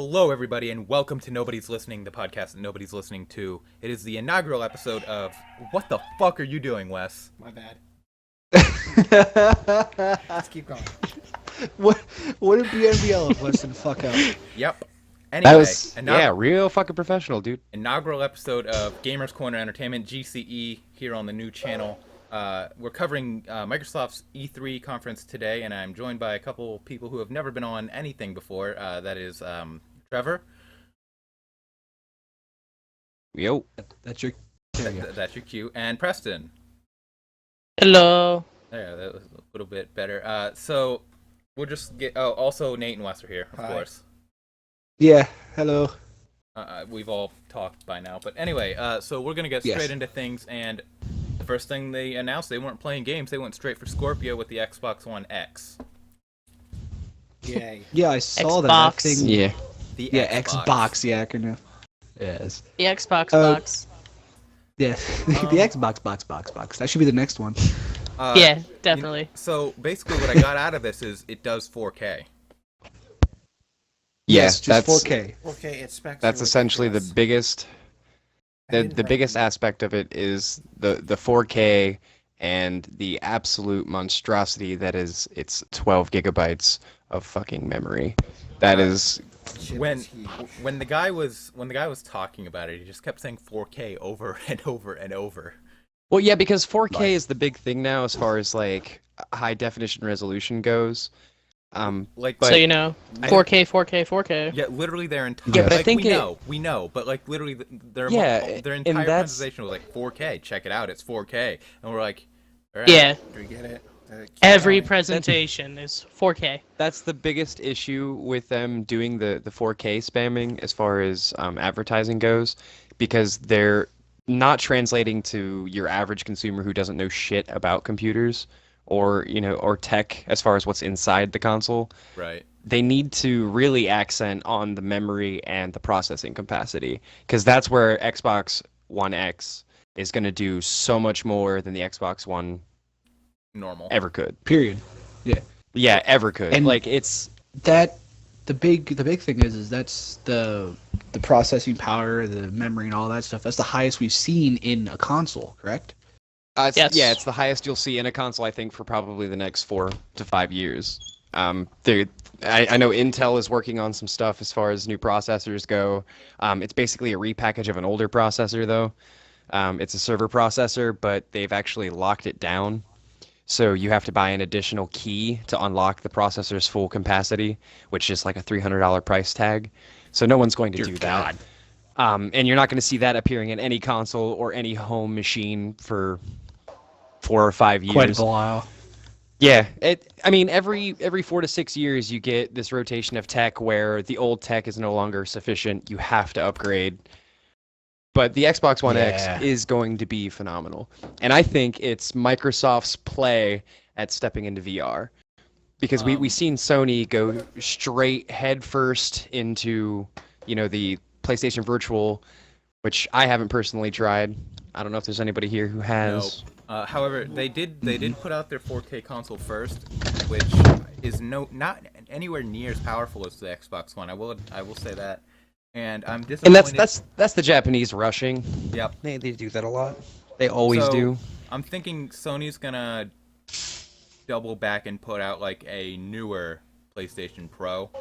Hello, everybody, and welcome to Nobody's Listening, the podcast that nobody's listening to. It is the inaugural episode of... What the fuck are you doing, Wes? My bad. What Let's keep going. did BNBL of listen fuck up? Yep. Anyway, That was, real fucking professional, dude. inaugural episode of Gamers Corner Entertainment, GCE, here on the new channel. We're covering Microsoft's E3 conference today, and I'm joined by a couple people who have never been on anything before. That is Trevor. Yo. That's your. That's your cue. And Preston. Hello. There, that was a little bit better. So we'll just get. Oh, also Nate and Wes are here, of Hi. course. Yeah. Hello. We've all talked by now, but anyway. So we're gonna get Yes. straight into things, and the first thing they announced, they weren't playing games. They went straight for Scorpio with the Xbox One X. Yay. Yeah, I saw that. Xbox. That thing. Yeah. The Yeah, Xbox. The acronym. Yes. The Xbox Uh, box. Yeah. The Xbox box. That should be the next one. Yeah, definitely. So basically, what I got out of this is it does 4K. Yes, just that's 4K. Okay, it's specs. that's are essentially the ridiculous. biggest I the didn't the write biggest them. aspect of it is the 4K and the absolute monstrosity that is its 12 gigabytes of fucking memory. That Uh, is Shit when was huge. when the guy was talking about it, he just kept saying 4K over and over and over. well, yeah, because 4K Right. is the big thing now as far as like high definition resolution goes. Like, But- So you know, 4K, 4K, 4K. yeah, literally their entire. Yeah, but I like, think we know, but like literally their Yeah, their and entire that's- presentation was like 4K. Check it out, it's 4K, and we're like, all right. Yeah, Do we get it? Keep every going. presentation is 4K. That's the biggest issue with them doing the 4K spamming as far as advertising goes, because they're not translating to your average consumer who doesn't know shit about computers or or tech as far as what's inside the console. Right. They need to really accent on the memory and the processing capacity, because that's where Xbox One X is going to do so much more than the Xbox One Normal. ever could. Period. Yeah, ever could. And- Like it's That the big thing is that's the processing power, the memory, and all that stuff. That's the highest we've seen in a console. Correct? Yes. Yeah, it's the highest you'll see in a console, I think, for probably the next 4 to 5 years. I know Intel is working on some stuff as far as new processors go. It's basically a repackage of an older processor, though. It's a server processor, but they've actually locked it down. So you have to buy an additional key to unlock the processor's full capacity, which is like a $300 price tag. So no one's going to do that. And you're not going to see that appearing in any console or any home machine for 4 or 5 years. Quite a while. Yeah, I mean, every 4 to 6 years, you get this rotation of tech where the old tech is no longer sufficient. You have to upgrade. But the Xbox One Yeah. X is going to be phenomenal, and I think it's Microsoft's play at stepping into VR, because we've seen Sony go straight headfirst into the PlayStation Virtual, which I haven't personally tried. I don't know if there's anybody here who has. However, they did put out their 4K console first, which is not anywhere near as powerful as the Xbox One. I will say that, and I'm And disappointed. that's the Japanese rushing. Yep. They do that a lot. They always So, do. I'm thinking Sony's gonna double back and put out like a newer PlayStation Pro Of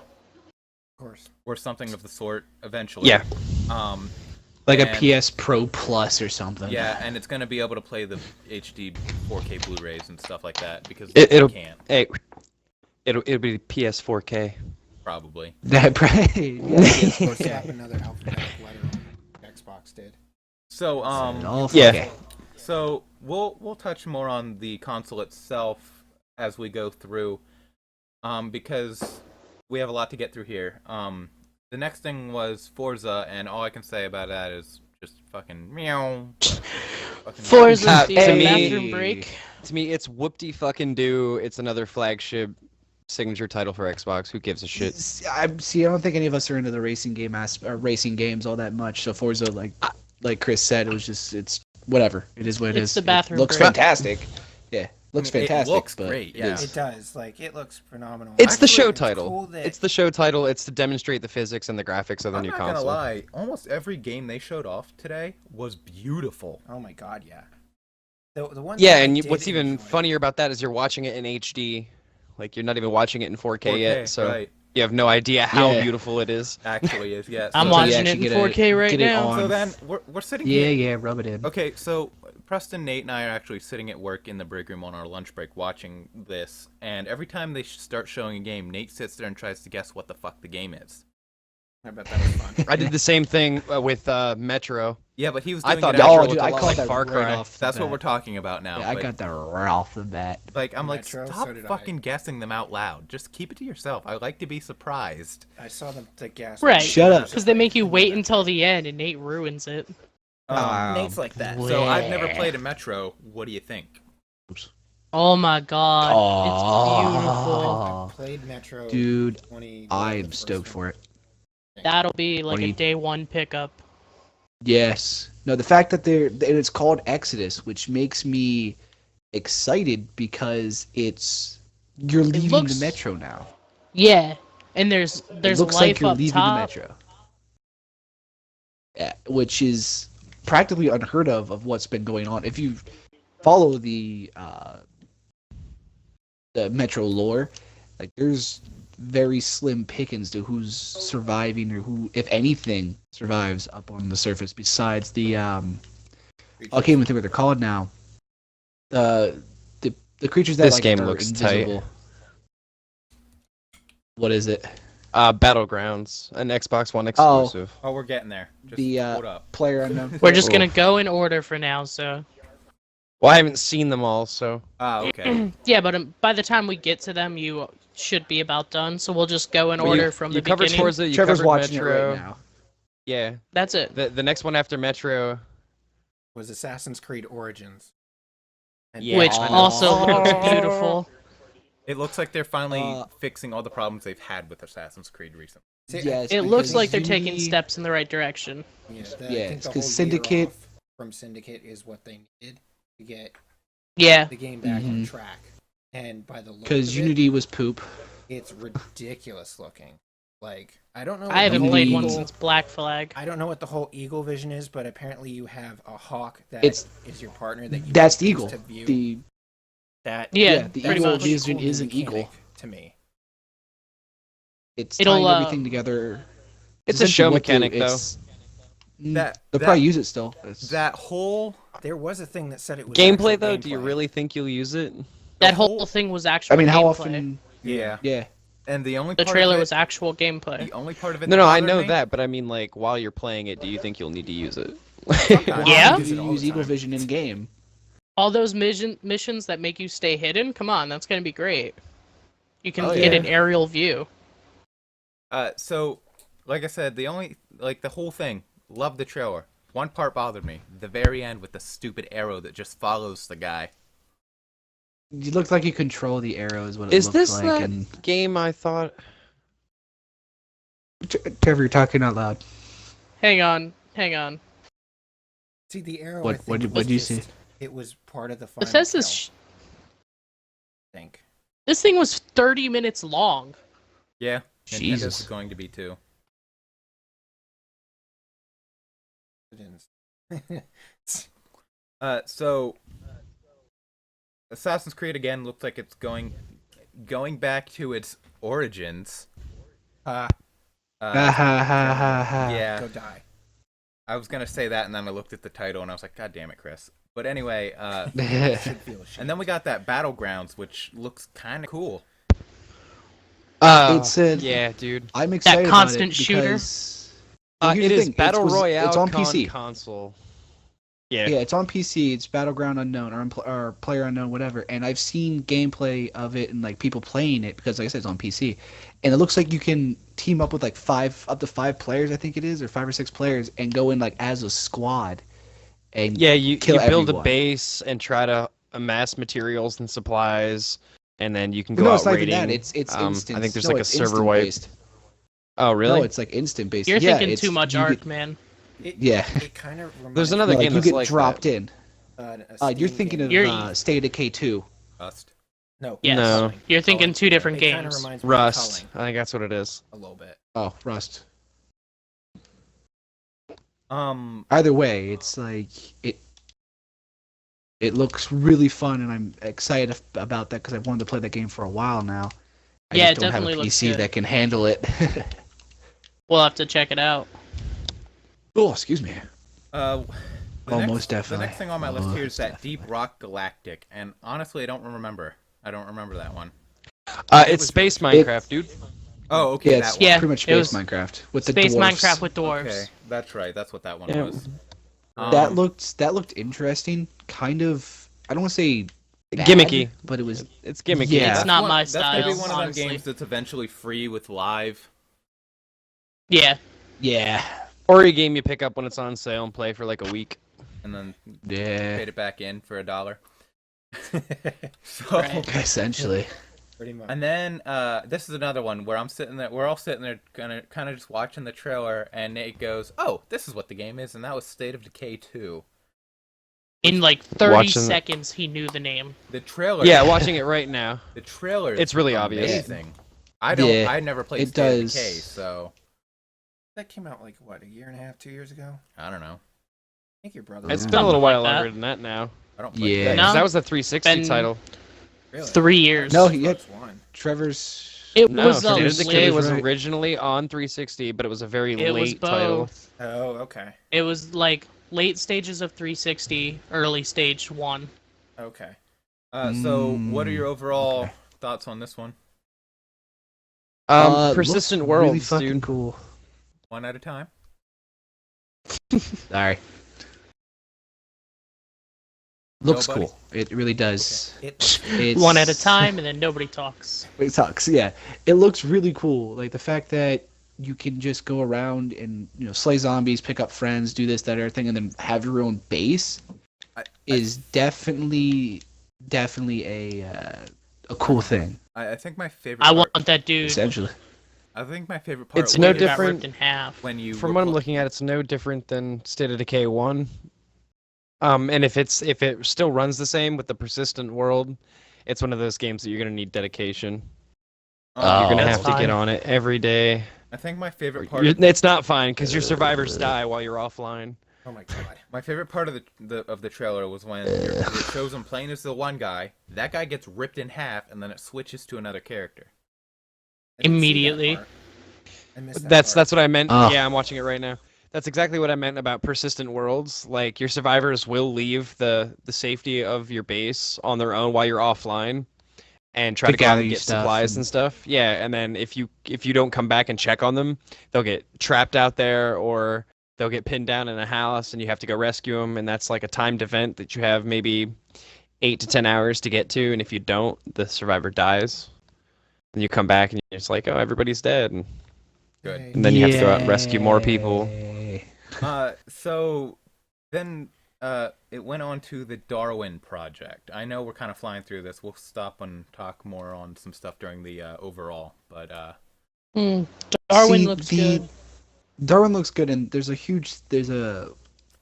course. or something of the sort eventually. Yeah. Like a And- PS Pro Plus or something. Yeah, and it's gonna be able to play the HD 4K Blu-rays and stuff like that because It'll they can't hey, it'll be PS4K. probably. That right. Or slap another alphabetical letter on Xbox did. So Yeah. So we'll touch more on the console itself as we go through, because we have a lot to get through here. The next thing was Forza, and all I can say about that is just fucking meow. Fucking Forza, to me- bathroom break. To me, it's whoop-de fucking do. It's another flagship signature title for Xbox. Who gives a shit? I don't think any of us are into the racing racing games all that much. So Forza, like Chris said, it's whatever. It is what it It's is. the bathroom It looks break. fantastic. Yeah. Looks I mean, fantastic. It looks but great. it Yeah. is- It does. Like, it looks phenomenal. It's the Actually, show it's title. cool that- It's the show title. It's to demonstrate the physics and the graphics of the I'm new not console. gonna lie. Almost every game they showed off today was beautiful. Oh my god, yeah. The one Yeah, that I and did what's even enjoy- funnier about that is you're watching it in HD. Like, you're not even watching it in 4K, yet, so right? you have no idea how Yeah. beautiful it is. Actually, is yes. I'm So you watching it actually in get 4K right get it now. on. So then we're sitting Yeah, here. yeah, rub it in. Okay, so Preston, Nate, and I are actually sitting at work in the break room on our lunch break watching this, and every time they start showing a game, Nate sits there and tries to guess what the fuck the game is. I bet that was fun. I did the same thing with Metro. Yeah, but he was I doing thought it Metro Oh, after. looked dude, a I lot caught like that Far right Cry. off. That's the what we're bat. talking about now. Yeah, I like, got that right off the bat. like I'm like, Metro, stop so did I. fucking guessing them out loud. Just keep it to yourself. I like to be surprised. I saw them the gas. Right. Shut up. Because they make you wait until the end, and Nate ruins it. Nate's like that. So I've never played a Metro. What do you think? Oh my god, Aw. I played Metro. Dude, 20. I'm stoked for it. it's beautiful. That'll be like a 20. day one pickup. Yes. No, the fact that it's called Exodus, which makes me excited because you're leaving looks- the Metro now. Yeah, and there's It looks life like you're up leaving top. the Metro. Yeah, which is practically unheard of what's been going on. If you follow the Metro lore, like there's very slim pickings to who's surviving or who, if anything, survives up on the surface. Besides the I can't even think what they're called now. The creatures that This like, game are looks tight. invisible. What is it? Battlegrounds, an Xbox One Oh. exclusive. Oh, we're getting there. Just The hold up. player unknown. We're just Oh. gonna go in order for now, so Well, I haven't seen them all, so Ah, okay. yeah. But by the time we get to them, you should be about done. So we'll just go in Well, order you, from you the covered beginning. Forza, you Trevor's covered watching Metro. it right now. Yeah, That's it. the next one after Metro. Was Assassin's Creed Origins. And Yeah, Which I know. also looks beautiful. It looks like they're finally Uh, fixing all the problems they've had with Assassin's Creed recently. Yes, It looks because like they're taking Unity- steps in the right direction. Yeah, Yeah, I think it's the 'cause whole year Syndicate- off from Syndicate is what they needed to get Yeah. the game back on Mhm. track. And by the look Because of it, Unity was poop. it's ridiculous looking. Like, I don't know. I what the haven't whole played one Eagle- since Black Flag. I don't know what the whole Eagle vision is, but apparently you have a hawk that It's- is your partner that you That's can the use Eagle. to view. The that Yeah, the pretty Eagle much. vision is an eagle. to me. It's It'll, tying everything together. It's a show Essentially what they- mechanic, though. it's- That- they'll that- probably use it still. It's- That whole There was a thing that said it was Gameplay actual though, do you gameplay. really think you'll use it? That whole- whole thing was actual. I mean, how gameplay. often? yeah, Yeah. and the only The part trailer of it, was actual gameplay. the only part of it. No, that no, I bothered know me- that, but I mean, like, while you're playing it, do you think you'll need to use it? Sometimes Yeah? I use it all You use the Eagle time. Vision in game. All those missions that make you stay hidden. Come on, that's gonna be great. You can Oh, get yeah. an aerial view. So, like I said, the whole thing. Loved the trailer. One part bothered me. The very end with the stupid arrow that just follows the guy. You look like you control the arrow is what it Is looks this like. that And game I thought? Trevor, you're talking out loud. Hang on. See, the arrow. What- I think what did was you just- see? It was part of the final. Bethesda's kill, I think. this thing was 30 minutes long. Yeah, Nintendo's Jesus. is going to be too. It is. So Assassin's Creed again looks like it's going back to its origins. Ha ha ha ha ha. Yeah, Go die. I was gonna say that, and then I looked at the title, and I was like, God damn it, Chris. But anyway, Should feel shit. and then we got that Battlegrounds, which looks kind of cool. It's a- Yeah, dude. I'm excited constant about it shooter? because well, here's It the is thing, Battle Royale It's on con PC. console. Yeah. Yeah, it's on PC. It's Battleground Unknown or Player Unknown, whatever. And I've seen gameplay of it and like people playing it because, like I said, it's on PC. And it looks like you can team up with like up to five players, I think it is, or 5 or 6 players, and go in like as a squad. And Yeah, you kill build everyone. a base and try to amass materials and supplies, and then you can go no, out it's not raiding. even that. It's instant. I think there's No, like a it's server wipe. instant-based. Oh, really? No, it's like instant based. You're yeah, thinking it's, too much you art, get- man. Yeah. It kind of reminds There's another Like, game you that's get like dropped that. in. a You're Steam thinking game. of You're- State of Decay 2. Rust. No. Yes. No. Culling. You're thinking Culling. two different It kind of games. reminds me Rust. of I think that's what it is. Culling a little bit. Oh, Rust. Um, Either way, it's like it looks really fun, and I'm excited about that because I've wanted to play that game for a while now. I Yeah, just it don't have a definitely looks PC good. that can handle it. We'll have to check it out. Oh, excuse me. the Most The definitely. next thing on my list here is Most that definitely. Deep Rock Galactic, and honestly, I don't remember. I don't remember that one. It's Space Minecraft, dude. Oh, okay, Yeah, that it's one. Yeah, pretty much it Space was Minecraft with the Space dwarfs. Minecraft with dwarves. Okay, that's right. That's what that one Yeah. was. That looked interesting. Kind of. I don't want to say bad, Gimmicky. but it was. It's gimmicky. Yeah. It's not my That's gonna be style, one of them honestly. games that's eventually free with live. Yeah. Yeah. Or a game you pick up when it's on sale and play for like a week. And then Yeah. paid it back in for $1. So, Right. Essentially. Pretty much. and then this is another one where I'm sitting there. We're all sitting there, kind of just watching the trailer, and Nate goes, "Oh, this is what the game is," and that was State of Decay 2. In like 30 Watching- seconds, he knew the name. The trailer. Yeah, watching it right now. The trailer. It's really obvious. Amazing. I don't. Yeah, I never played it State does. of Decay, so That came out like what, a year and a half, 2 years ago? I don't know. I think your brother. It's Mm. been a little Something while like that. longer than that now. I don't. Play Yeah. that. 'Cause No. that was the 360 Been- title. Really? 3 years. No, Xbox he had- One. Trevor's. It No, was State of a Decay late, was right. originally on 360, but it was a very It was late title. both. Oh, okay. It was like late stages of 360, early stage 1. Okay. So, what are your overall okay. thoughts on this one? Persistent looks Worlds, really fucking dude. cool. One at a time. Sorry. Looks Nobody? cool. It really does. It It's, One at a time, and then nobody talks. It sucks. Yeah, it looks really cool. Like the fact that you can just go around and slay zombies, pick up friends, do this, that, everything, and then have your own base is definitely a cool thing. I think my favorite. I part, want that dude. Essentially. I think my favorite part. It's was no who got different- ripped in half. when you. From were what I'm pl- looking at, it's no different than State of Decay 1. And if it still runs the same with the persistent world, it's one of those games that you're gonna need dedication. Oh, You're gonna That's have to fine. get on it every day. I think my favorite part. It's not fine because your survivors die while you're offline. Oh my god. My favorite part of the trailer was when it shows him playing as the one guy. That guy gets ripped in half, and then it switches to another character. I didn't see that Immediately. part. I missed that That's part. what I meant. Oh. Yeah, I'm watching it right now. That's exactly what I meant about persistent worlds. Like your survivors will leave the safety of your base on their own while you're offline, and try To to go out gather and your get stuff supplies and- and stuff. Yeah, and then if you don't come back and check on them, they'll get trapped out there, or they'll get pinned down in a house, and you have to go rescue them. And that's like a timed event that you have maybe 8 to 10 hours to get to. And if you don't, the survivor dies. And you come back and it's like, oh, everybody's dead. And Good. And then you have to go out and rescue more people. Yay. So then it went on to the Darwin project. I know we're kind of flying through this. We'll stop and talk more on some stuff during the overall. But Darwin See, looks the- good. Darwin looks good, and there's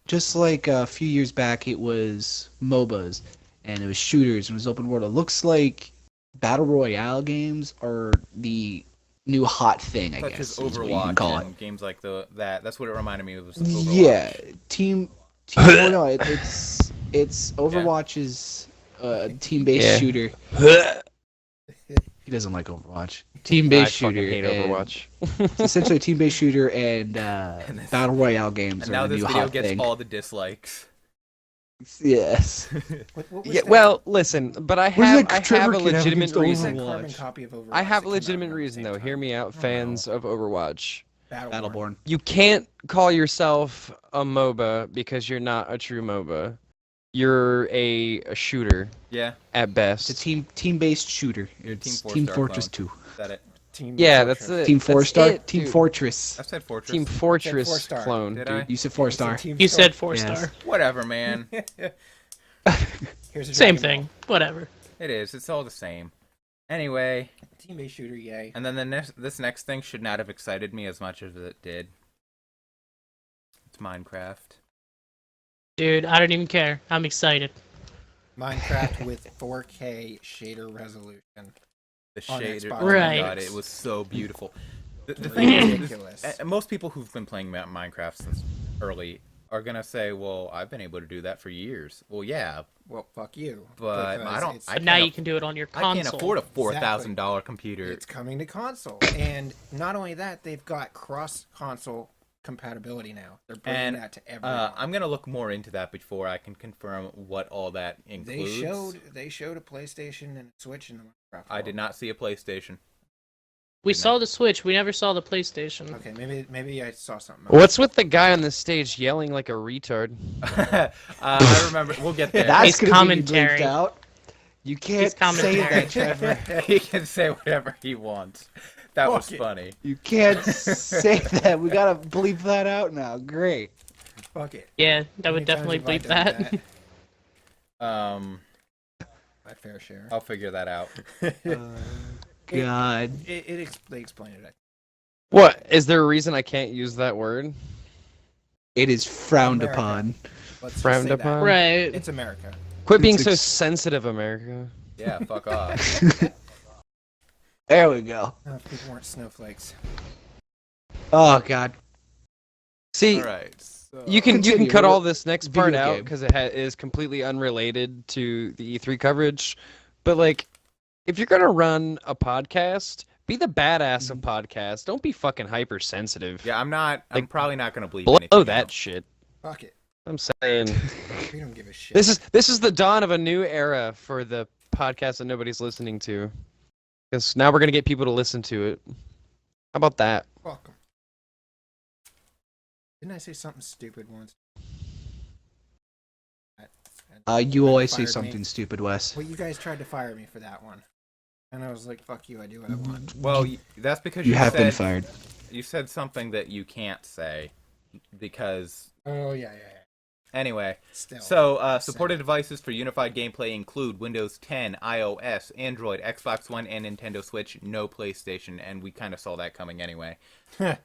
just like a few years back, it was MOBAs, and it was shooters, and it was open world. It looks like battle royale games are the new hot thing, I such guess. as is what you can Overwatch call it. and games like that. That's what it reminded me of. Was Overwatch. Yeah, team. Oh, no, it's Overwatch is a team-based Yeah. shooter. He doesn't like Overwatch. I Team-based fucking shooter. hate and Overwatch. It's essentially a team-based shooter, and this- battle royale games And now are the this new video hot gets thing. all the dislikes. Yes. What was Yeah, that? well, listen, but I What have does that a Trevor kid have legitimate against What was reason. that Overwatch? carbon copy of Overwatch I have that a came out legitimate around the reason same though. time? Hear me out, fans of Overwatch. Battleborn. You can't call yourself a MOBA because you're not a true MOBA. You're a shooter Yeah, at best. It's a team-based shooter. It's Team Team 4-Star Fortress clone. 2. is that it? Team Yeah, Fortress. that's it. Team That's 4-Star? it, Team dude. Fortress. I said Fortress. Team Fortress 4-star. clone, Did dude. I? You said It's a 4-star. Team You Star. said 4-star. Yes. Whatever, man. Here's a Same Dragon thing. Whatever. It is. It's all the same. Anyway, Ball. Team-based shooter, yay. and then this next thing should not have excited me as much as it did. It's Minecraft. Dude, I don't even care. I'm excited. Minecraft with 4K shader resolution. The On shader, Xbox. oh my Right. god, it was so beautiful. The thing is, Ridiculous. most people who've been playing Minecraft since early are gonna say, "Well, I've been able to do that for years." Well, yeah, Well, fuck you. but I because don't. It's, I But now can't you can do it on your I console. can't afford a $4,000 computer. it's coming to console, and not only that, they've got cross-console compatibility now. They're bringing And that to everyone. I'm gonna look more into that before I can confirm what all that includes. They showed a PlayStation and a Switch in the Minecraft. I did not see a PlayStation. We Did saw not. the Switch. We never saw the PlayStation. Okay, maybe I saw something. else. What's with the guy on the stage yelling like a retard? I remember. We'll get there. That's He's gonna commentary. be bleeped out. You can't He's say commentary. that, Trevor. He can say whatever he wants. That was Fuck it. funny. You can't say that. We gotta bleep that out now. Great. Fuck it. Yeah, that would How many definitely times bleep have I that. done My fair share. I'll figure that out. God. They explained it. What? Is there a reason I can't use that word? It is frowned America. upon. Let's just Frowned say that. upon? Right. It's America. Quit being It's so ex- sensitive, America. Yeah, fuck off. There we go. If people weren't snowflakes. Oh God. See, All right. So... you can Continue. cut all this next part Video out game. because it is completely unrelated to the E3 coverage. But like, if you're gonna run a podcast, be the badass of podcasts. Don't be fucking hypersensitive. Yeah, I'm not. I'm Like, probably not gonna bleep Blow anything that out. shit. Fuck it. I'm saying We don't give a shit. this is the dawn of a new era for the podcast that nobody's listening to. Because now we're gonna get people to listen to it. How about that? Fuck 'em. Didn't I say something stupid once? You always say Fired me. something stupid, Wes. Well, you guys tried to fire me for that one. And I was like, fuck you, I do what I want. Well, that's because You you have said, been fired. You said something that you can't say because. Oh, yeah. Anyway, Still. so supported devices for unified gameplay include Windows 10, iOS, Android, Xbox One, and Nintendo Switch. No PlayStation, and we kind of saw that coming anyway. Because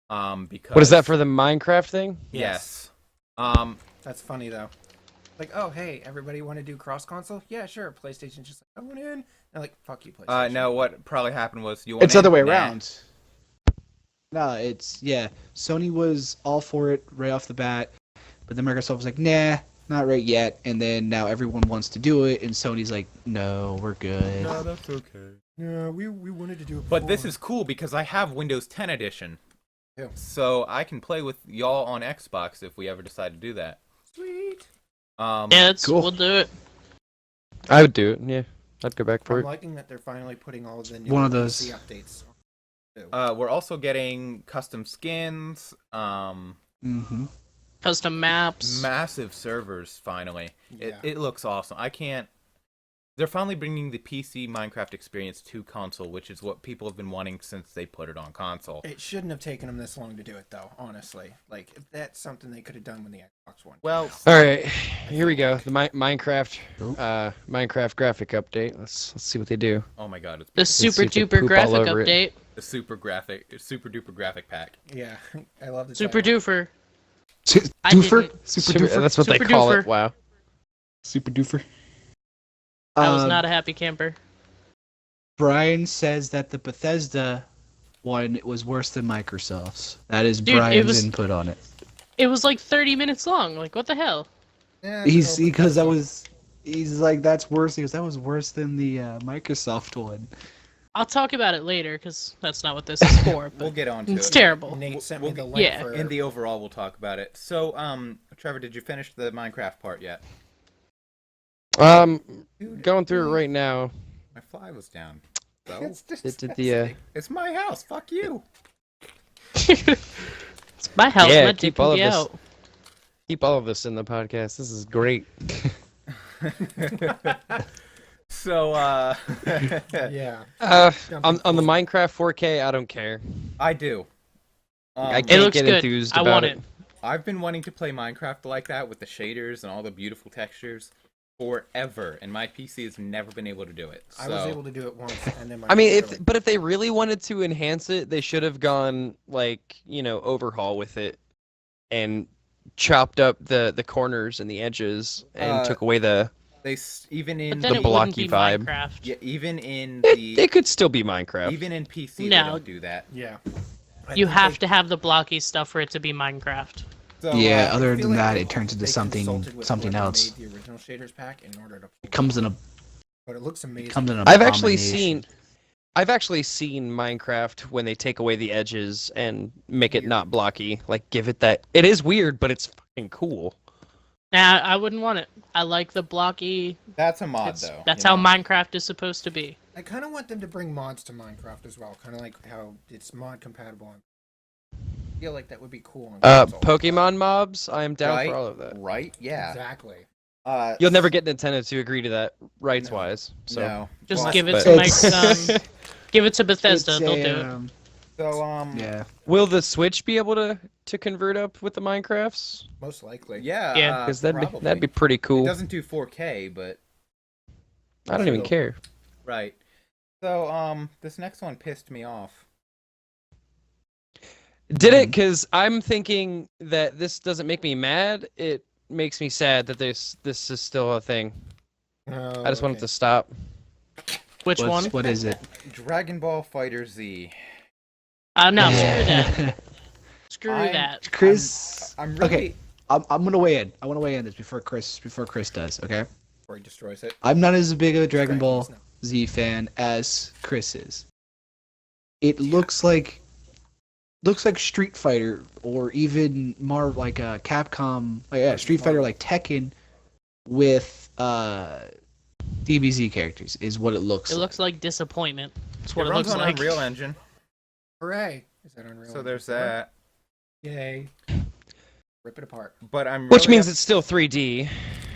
What is that for the Minecraft thing? Yes. That's funny, though. Like, oh, hey, everybody want to do cross-console? Yeah, sure. PlayStation's just like, I want in. And like, fuck you, PlayStation. No, what probably happened was you. Want It's other in? way Nah. around. No, it's yeah. Sony was all for it right off the bat, but then Microsoft was like, nah, not right yet. And then now everyone wants to do it, and Sony's like, no, we're good. No, that's okay. Yeah, we wanted to do it But this before. is cool because I have Windows 10 edition. Yeah. So I can play with y'all on Xbox if we ever decide to do that. Sweet. Yeah, Cool. we'll do it. I would do it. Yeah, I'd go back for I'm it. liking that they're finally putting all of the new One of those. PC updates. We're also getting custom skins, Mm-hmm. Custom maps. massive servers finally. Yeah. It looks awesome. I can't. They're finally bringing the PC Minecraft experience to console, which is what people have been wanting since they put it on console. It shouldn't have taken them this long to do it, though. Honestly, like that's something they could have done when the Xbox One. Well, All right, here we go. The Minecraft graphic update. Let's see what they do. oh my god, it's The see super if they duper poop all graphic over it. update. the super duper graphic pack. Yeah, I love the Super title. duper. Doofer? I didn't. Super Doofer? That's what Super they call duper. it. Wow. Super Doofer. I was not a happy camper. Brian says that the Bethesda one was worse than Microsoft's. That is Dude, it Brian's was- input on it. It was like 30 minutes long. Like, what the hell? Yeah, He's no, because that was. He's like that's worse. He goes that was worse than the Microsoft one. I'll talk about it later because that's not what this is for. We'll But get on to it's it. terrible. Nate sent We'll me the get- link yeah. for. In the overall, we'll talk about it. So, Trevor, did you finish the Minecraft part yet? Dude, Going through it right now. My fly was down. So It's just It did the it's my house. Fuck you. It's my house. Yeah, my dick keep can all be of this. out. Keep all of this in the podcast. This is great. So, yeah. On the Minecraft 4K, I don't care. I do. I It can't looks get good. enthused I about want it. it. I've been wanting to play Minecraft like that with the shaders and all the beautiful textures forever, and my PC has never been able to do it. So, I was able to do it once, and then my I mean, computer, if they really wanted to enhance it, they should have gone like overhaul with it, and chopped up the corners and the edges and Uh, took away the Even But in then The it wouldn't blocky be vibe. Minecraft. yeah, even in It the could still be Minecraft. even in PC they No. don't do that. Yeah. I You think have they- to have the blocky stuff for it to be Minecraft. So, Yeah, I other feel than like that, they- it turns into they something consulted with something whoever else. Made the original shaders pack in order to. It comes in a But it looks amazing. comes in a I've actually abomination. seen Minecraft when they take away the edges and make it Weird. not blocky. Like give it that. It is weird, but it's fucking cool. Nah, I wouldn't want it. I like the blocky. that's a mod though. That's you how know? Minecraft is supposed to be. I kind of want them to bring mods to Minecraft as well. Kind of like how it's mod compatible. I feel like that would be cool. On console. Pokemon mobs. I am down Right? for all of that. Right? Yeah. Exactly. You'll never get Nintendo to agree to that rights wise. So. No. Just Well, give it but- to It's- give it to Bethesda. It's They'll a, do it. So Yeah. Will the Switch be able to convert up with the Minecrafts? Most likely. yeah, Yeah. Because probably. that'd be pretty It cool. doesn't do 4K, but I don't even still. care. right. So this next one pissed me off. Did it? Because I'm thinking that this doesn't make me mad. It makes me sad that this is still a thing. Oh, I just want it okay. to stop. Which one? What is it? Dragon Ball Fighter Z. No, screw that. Screw I'm- that. Chris. I'm really Okay. I'm gonna weigh in. I want to weigh in this before Chris does. Okay. Before he destroys it. I'm not as big of a Dragon Right, Ball he's not. Z fan as Chris is. It looks like Street Fighter or even more like a Capcom, Street Fighter like Tekken with DBZ characters is what it looks It like. looks like disappointment. That's what it it runs looks on like. Unreal Engine. Hooray! Is that Unreal? So Engine there's 4? that. Yay! Rip it apart. But I'm Which really means it's still 3D.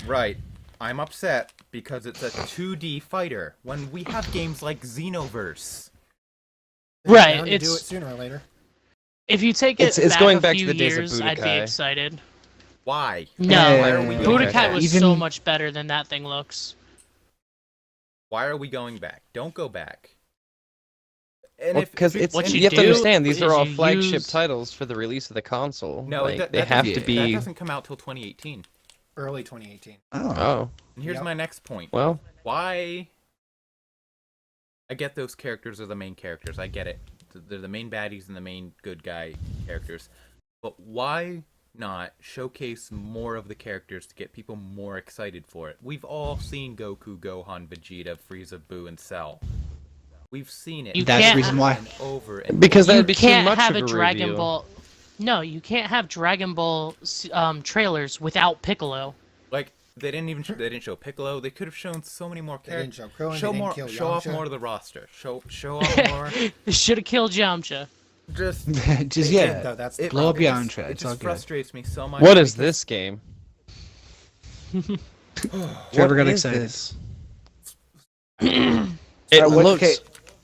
right. I'm upset because it's a 2D fighter when we have games like Xenoverse. They're Right, bound to do it's- it sooner or later. If you take it It's back going a back to few the days of years, I'd be Budokai. excited. Why? No, Why are we Yeah. going Budokai back? was Even- so much better than that thing looks. Why are we going back? Don't go back. And Because if it's What you you have to do understand these is are all you flagship use- titles for the release of the console. no, Like, that they doesn't- have to that be. doesn't come out till 2018. Early 2018. Oh. Oh And here's Yep. my next point. well, Why? I get those characters are the main characters. I get it. They're the main baddies and the main good guy characters. But why not showcase more of the characters to get people more excited for it? We've all seen Goku, Gohan, Vegeta, Frieza, Boo, and Cell. We've seen it. You That's the can't- reason why. and over and because You that'd be too can't much have of a a Dragon reveal. Ball. No, you can't have Dragon Ball trailers without Piccolo. like they didn't show Piccolo. They could have shown so many more They didn't characters. show Krillin. Show they didn't more. kill Show off Yamcha. more of the roster. Show off more. Should have killed Yamcha. Just Just They yeah. did, though. That's it, the blow up it just- Yamcha, It it's all just good. frustrates me so much. What is because- this game? Trevor What got is excited. this? It what- looks. okay.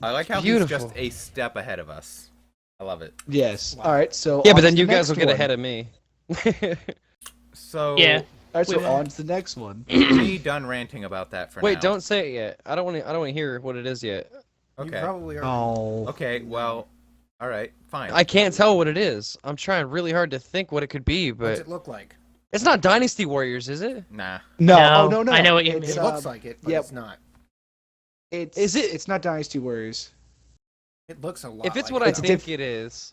I like how Beautiful. he's just a step ahead of us. I love it. Yes. Wow. All right. So Yeah, on but to then the you guys next will get one. ahead of me. So Yeah. All right. So Wait. on to the next one. me done ranting about that for Wait, now. don't say it yet. I don't want to hear what it is yet. You Okay. probably are. Oh. Okay. Well. All right. Fine. I can't tell what it is. I'm trying really hard to think what it could be, What's but it look like? it's not Dynasty Warriors, is it? Nah. No. No, Oh no. No. I know what you It's, It looks like it, but yep. it's not. It's, Is it- It's not Dynasty Warriors. It looks a lot. If it's like what I It's it, a think diff- it is,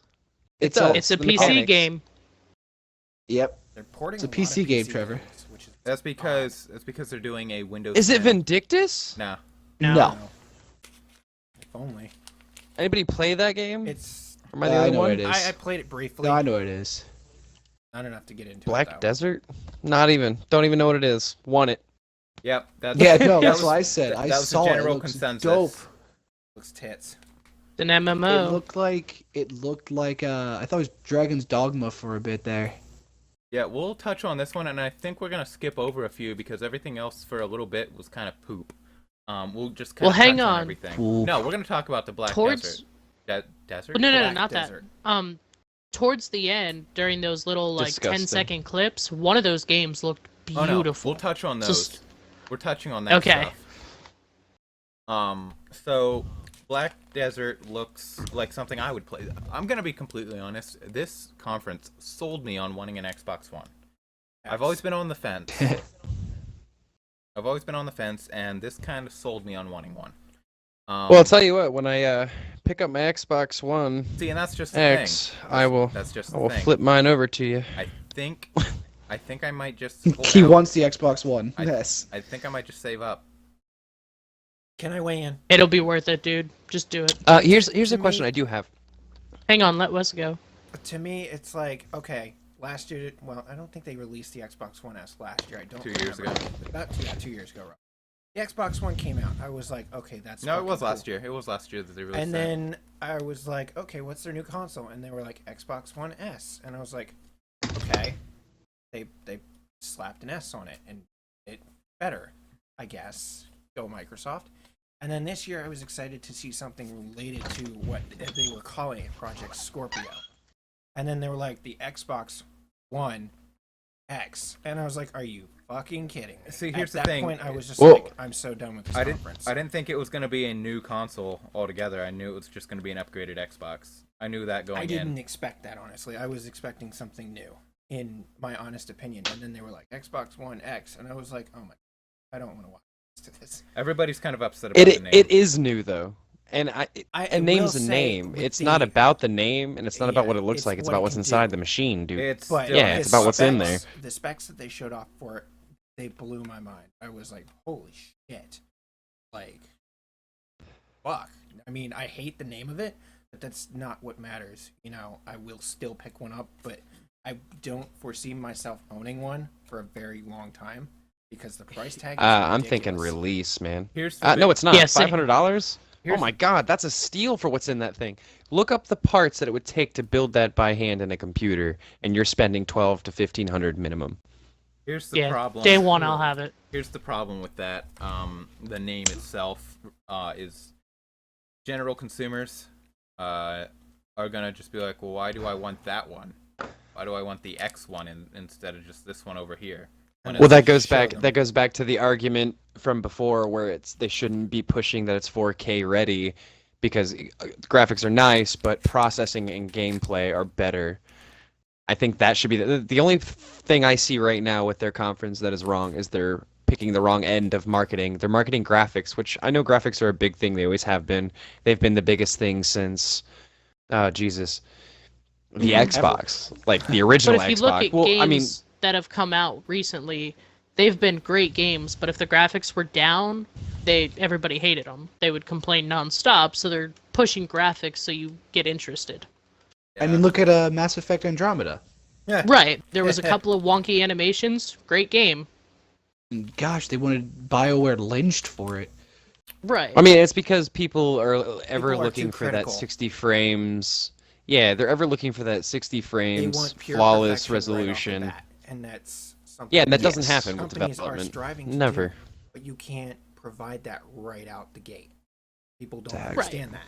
It's does. a- It's a The PC mechanics. game. Yep. They're porting It's a lot of PC game, Trevor. games, which is That's because they're doing a Windows. Is it 10. Vindictus? Nah. No. If only. Anybody play that game? It's. Or am I the I only know one? it is. I played it briefly. No, I know what it is. Not enough to get into it. Black though. Desert? Not even. Don't even know what it is. Want it. Yep. That's, Yeah. No. that That's was- what I said. that I was the saw general it. It looks consensus. dope. Looks tits. An It MMO. looked like I thought it was Dragon's Dogma for a bit there. Yeah, we'll touch on this one, and I think we're gonna skip over a few because everything else for a little bit was kind of poop. We'll just kind Well, of hang touch on on. everything. Poop. No, we're gonna talk about the Black Towards- Desert. Desert. No, Black not Desert. that. Towards the end, during those little like Disgusting. 10-second clips, one of those games looked Oh no, beautiful. we'll touch on those. Just- We're touching on that Okay. stuff. So Black Desert looks like something I would play. I'm gonna be completely honest. This conference sold me on wanting an Xbox One. I've always been on the fence. I've always been on the fence, and this kind of sold me on wanting one. Well, I'll tell you what. When I pick up my Xbox One See, and that's just the X, thing. I will. That's just I the will thing. flip mine over to you. I think I might just. Hold He out. wants the Xbox One. I- Yes. I think I might just save up. Can I weigh in? It'll be worth it, dude. Just do it. Here's To a question me- I do have. Hang on, let Wes go. To me, it's like, okay, last year, well, I don't think they released the Xbox One S last year. I don't 2 years remember. ago. About 2 years ago. Right? The Xbox One came out. I was like, okay, that's No, it fucking was cool. last year. It was last year that they released And that. then I was like, okay, what's their new console? And they were like, Xbox One S. And I was like, okay. They slapped an S on it, and it better, I guess. Go Microsoft. And then this year I was excited to see something related to what they were calling it, Project Scorpio. And then they were like, the Xbox One X. And I was like, are you fucking kidding me? See, here's the At that thing. point, I was just Well, like, I'm so done with this conference. I didn't think it was going to be a new console altogether. I knew it was just going to be an upgraded Xbox. I knew that going I didn't in. expect that, honestly. I was expecting something new, in my honest opinion. And then they were like, Xbox One X. And I was like, oh my, I don't want to watch this. Everybody's kind of upset about the name. It is new though, and I a name's will a say name. with It's the- not about the name, and it's not about Yeah, what it looks it's like. It's what about it what's can inside do. the machine, dude. It's But still, Yeah, the it's about what's in specs- there. The specs that they showed off for it, they blew my mind. I was like, holy shit. Like, fuck. I mean, I hate the name of it, but that's not what matters. You know, I will still pick one up, but I don't foresee myself owning one for a very long time because the price tag is I'm thinking ridiculous. release, man. here's the No, big- it's not. Yeah, same. $500. Oh Here's- my God, that's a steal for what's in that thing. Look up the parts that it would take to build that by hand in a computer, and you're spending 12 to 1500 minimum. Here's the Yeah, problem. day one I'll have it. Here's the problem with that. The name itself is general consumers are gonna just be like, well, why do I want that one? Why do I want the X one instead of just this one over here? When Well, it's- that goes show back. them. That goes back to the argument from before, where they shouldn't be pushing that it's 4K ready, because graphics are nice, but processing and gameplay are better. I think that should be the only thing I see right now with their conference that is wrong is they're picking the wrong end of marketing. They're marketing graphics, which I know graphics are a big thing. They always have been. They've been the biggest thing since, Jesus, the Xbox, like the original But if you Xbox. look at Well, games I mean, that have come out recently, they've been great games. But if the graphics were down, everybody hated them. They would complain nonstop. So they're pushing graphics so you get interested. I mean, look at Mass Effect Andromeda. Right. There was a couple of wonky animations. Great game. And gosh, they wanted BioWare lynched for it. Right. I mean, it's because people are ever People are looking too for that critical. 60 frames. Yeah, they're ever looking for that 60 They frames, want pure flawless perfection right off the resolution. bat, and that's something Yeah, and that doesn't Yes. happen with companies are development. striving to Never. do, but you can't provide that right out the gate. People don't Exactly. understand that.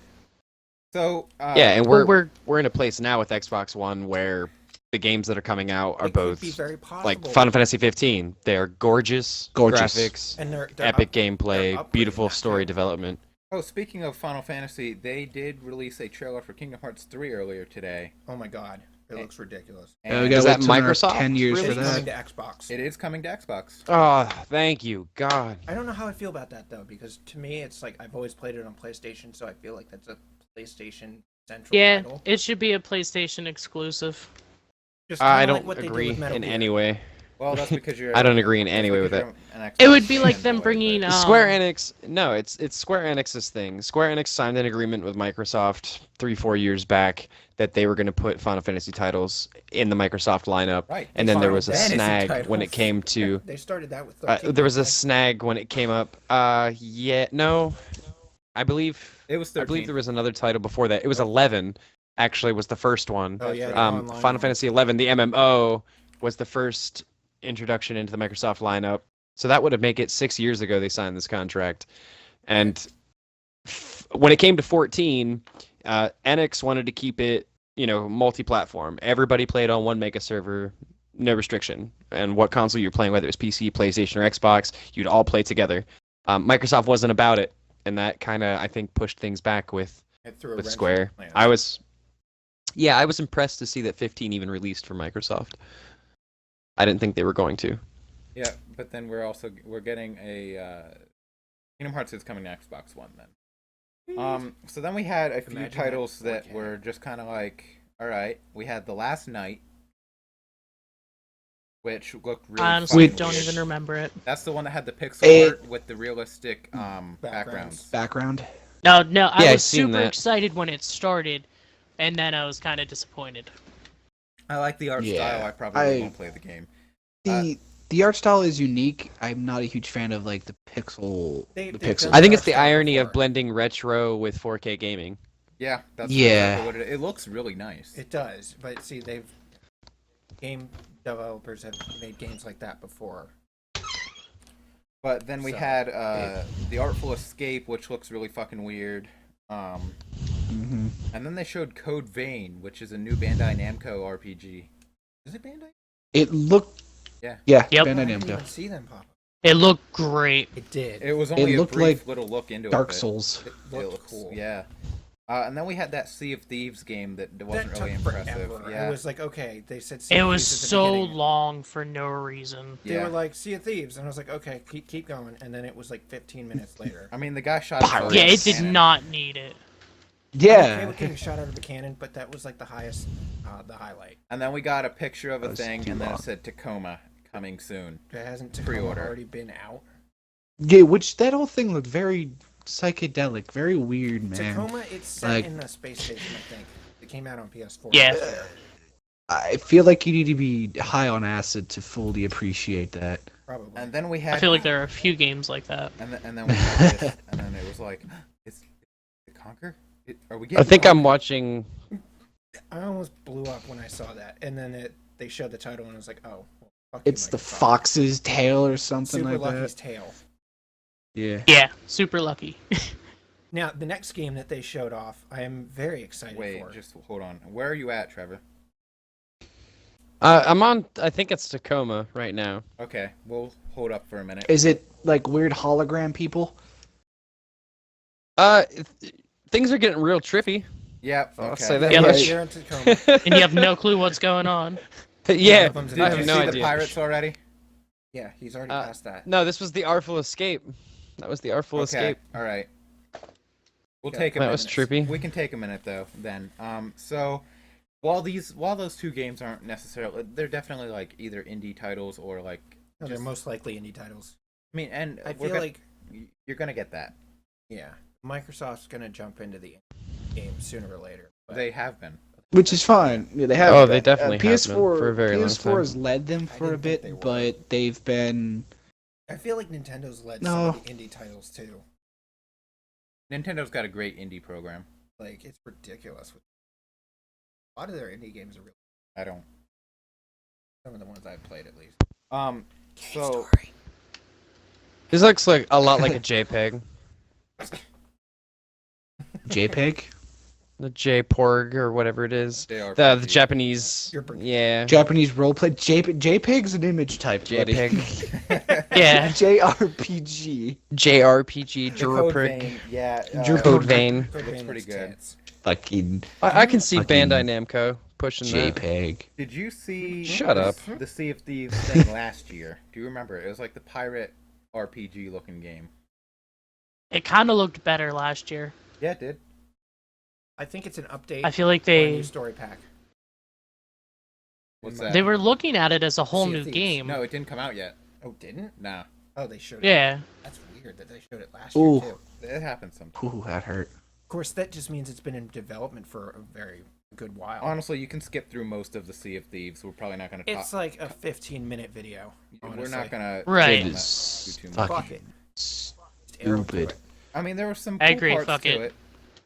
So Yeah, and Well, we're in a place now with Xbox One where the games that are coming out are It could both be very possible. like Final Fantasy 15. They're gorgeous, Gorgeous. graphics, and they're epic they're gameplay, upgrading beautiful that story too. development. Oh, speaking of Final Fantasy, they did release a trailer for Kingdom Hearts 3 earlier today. Oh my god, it looks ridiculous. We And gotta Is wait that till another Microsoft 10 years for It's release? coming that. to Xbox. it is coming to Xbox. Oh, thank you, God. I don't know how I feel about that though, because to me, it's like I've always played it on PlayStation, so I feel like that's a PlayStation central yeah, title. it should be a PlayStation exclusive. Just I kinda don't like what they did agree with Metal in Gear. any way. Well, that's because you're. I don't agree in that's any way with because it. you're an It Xbox would be like fanboy, them but- bringing Square Enix, no, it's Square Enix's thing. Square Enix signed an agreement with Microsoft 3-4 years back that they were going to put Final Fantasy titles in the Microsoft lineup, Right. and then there Final was a Fantasy snag titles. when it came to. They started that with 13. There was a didn't snag when it came up. Yeah, no, I believe It was 13. I believe there was another title before that. It was 11, actually, was the first one. they? Oh yeah, the That's online Final one. Fantasy 11, the MMO, was the first introduction into the Microsoft lineup. So that would have made it 6 years ago they signed this contract. And when it came to 14, Enix wanted to keep it, multi-platform. Everybody played on one mega server, no restriction. And what console you're playing, whether it's PC, PlayStation, or Xbox, you'd all play together. Microsoft wasn't about it, and that kind of, I think, pushed things back with It threw a wrench in Square. the plan. I was impressed to see that 15 even released for Microsoft. I didn't think they were going to. Yeah, but then we're getting a Kingdom Hearts is coming to Xbox One then. So then we had a few Imagine titles that that 4K. were just kind of like, all right. We had The Last Night, which looked really I honestly fucking don't weird. even remember it. That's the one that had the pixel It- art with the realistic backgrounds. Background. No, I Yeah, I've was seen super that. excited when it started, and then I was kind of disappointed. I like the art Yeah, style. I probably I- won't play the game. The art style is unique. I'm not a huge fan of like the pixel. They've pixel. done I think that it's the style irony of before. blending retro with 4K gaming. Yeah, that's Yeah. exactly what it is. It looks really nice. It does, but see, game developers have made games like that before. But then we So, had The Artful Escape, which looks really fucking weird. Mhm. And then they showed Code Vein, which is a new Bandai Namco RPG. Is it Bandai? It looked. Yeah. Yeah. Yep. I Bandai didn't Namco. even see them pop up. It looked great. It did. It was only a looked brief like little look into Dark it. Souls. It It looked looks cool. Yeah. And then we had that Sea of Thieves game that wasn't That really took impressive. forever. Yeah. It was like, okay, they said It was Thieves at the so beginning. long for no reason. They Yeah. were like, Sea of Thieves, and I was like, okay, keep going. And then it was like 15 minutes later. I mean, the guy shot. it Pirates. first, Yeah, it did and not need it. I'm okay Yeah. with getting shot out of the cannon, but that was like the highest, the highlight. And then we got a picture of a That was thing, too and then long. it said Tacoma coming soon. It hasn't Tacoma Pre-order. already been out. Yeah. Which that whole thing looked very psychedelic, very weird, man. Tacoma, it's set Like- in the space station, I think. It came out on PS4. Yeah. last year, I feel like you need to be high on acid to fully appreciate that. probably. And then we had. I feel like there are a few games like that. And then we had this, and then it was like, it's the Conquer. Are we getting? I think Conquer? I'm watching. I almost blew up when I saw that, and then they showed the title, and I was like, oh. Well, fuck It's you, the Microsoft. Fox's tail or something Super like Lucky's that. tail. Yeah. Yeah, super lucky. Now, the next game that they showed off, I am very excited Wait, for. just hold on. Where are you at, Trevor? I'm on. I think it's Tacoma right now. Okay, we'll hold up for a minute. Is it like weird hologram people? Things are getting real trippy. Yep. I'll Okay. say that Yeah, much. much. You're in Tacoma. And you have no clue what's going on. Yeah, of them's Did in I you have see no the idea. pirates already? Yeah, he's already Uh, past that. No, this was the Artful Escape. That was the Artful Okay. Escape. All right. We'll Yeah. take a That minute. was trippy. We can take a minute though. Then, so while those two games aren't necessarily, they're definitely like either indie titles or like. No, they're just- most likely indie titles. I mean, and I we're feel like, you're gonna get that. yeah, Microsoft's gonna jump into the game sooner or later. But They have been. Which is fine. Yeah, they have. Oh, they definitely have been PS4 for a very long PS4 time. has led them I for a didn't think they bit, were. but they've been. I feel like Nintendo's led No. some of the indie titles too. Nintendo's got a great indie program. Like, it's ridiculous. A lot of their indie games are really I don't. some of the ones I've played at least. So This looks like a lot like a JPEG. JPEG? The JPORG or whatever it is. they are The Japanese. You're pretty- Yeah. Japanese roleplay. JPEG's an image type. buddy. JPEG. Yeah. JRPG. JRPG. The Code Juraprig. Vein, yeah. Code Vein. Code Looks Vein pretty looks good. tits. Fucking I can see Fucking Bandai Namco pushing that. JPEG. Did you see? Shut up. The Sea of Thieves thing last year? Do you remember? It was like the pirate RPG looking game. It kind of looked better last year. Yeah, it did. I think it's an update. I feel like or a new they story pack. What's They that? they were looking at it as a whole Sea of new Thieves. game. No, it didn't come out yet. Oh, didn't? Nah, Oh, they showed it. Yeah. That's weird that they showed it last Ooh. year too. it happens sometimes. Ooh, that hurt. Of course, that just means it's been in development for a very good while. Honestly, you can skip through most of the Sea of Thieves. We're probably not going to talk. It's like a 15-minute video. We're Honestly. not going to. Right. It do is too much. Fuck fucking it. Just arrow through stupid. it. I mean, there were some I cool agree, parts fuck to it. it,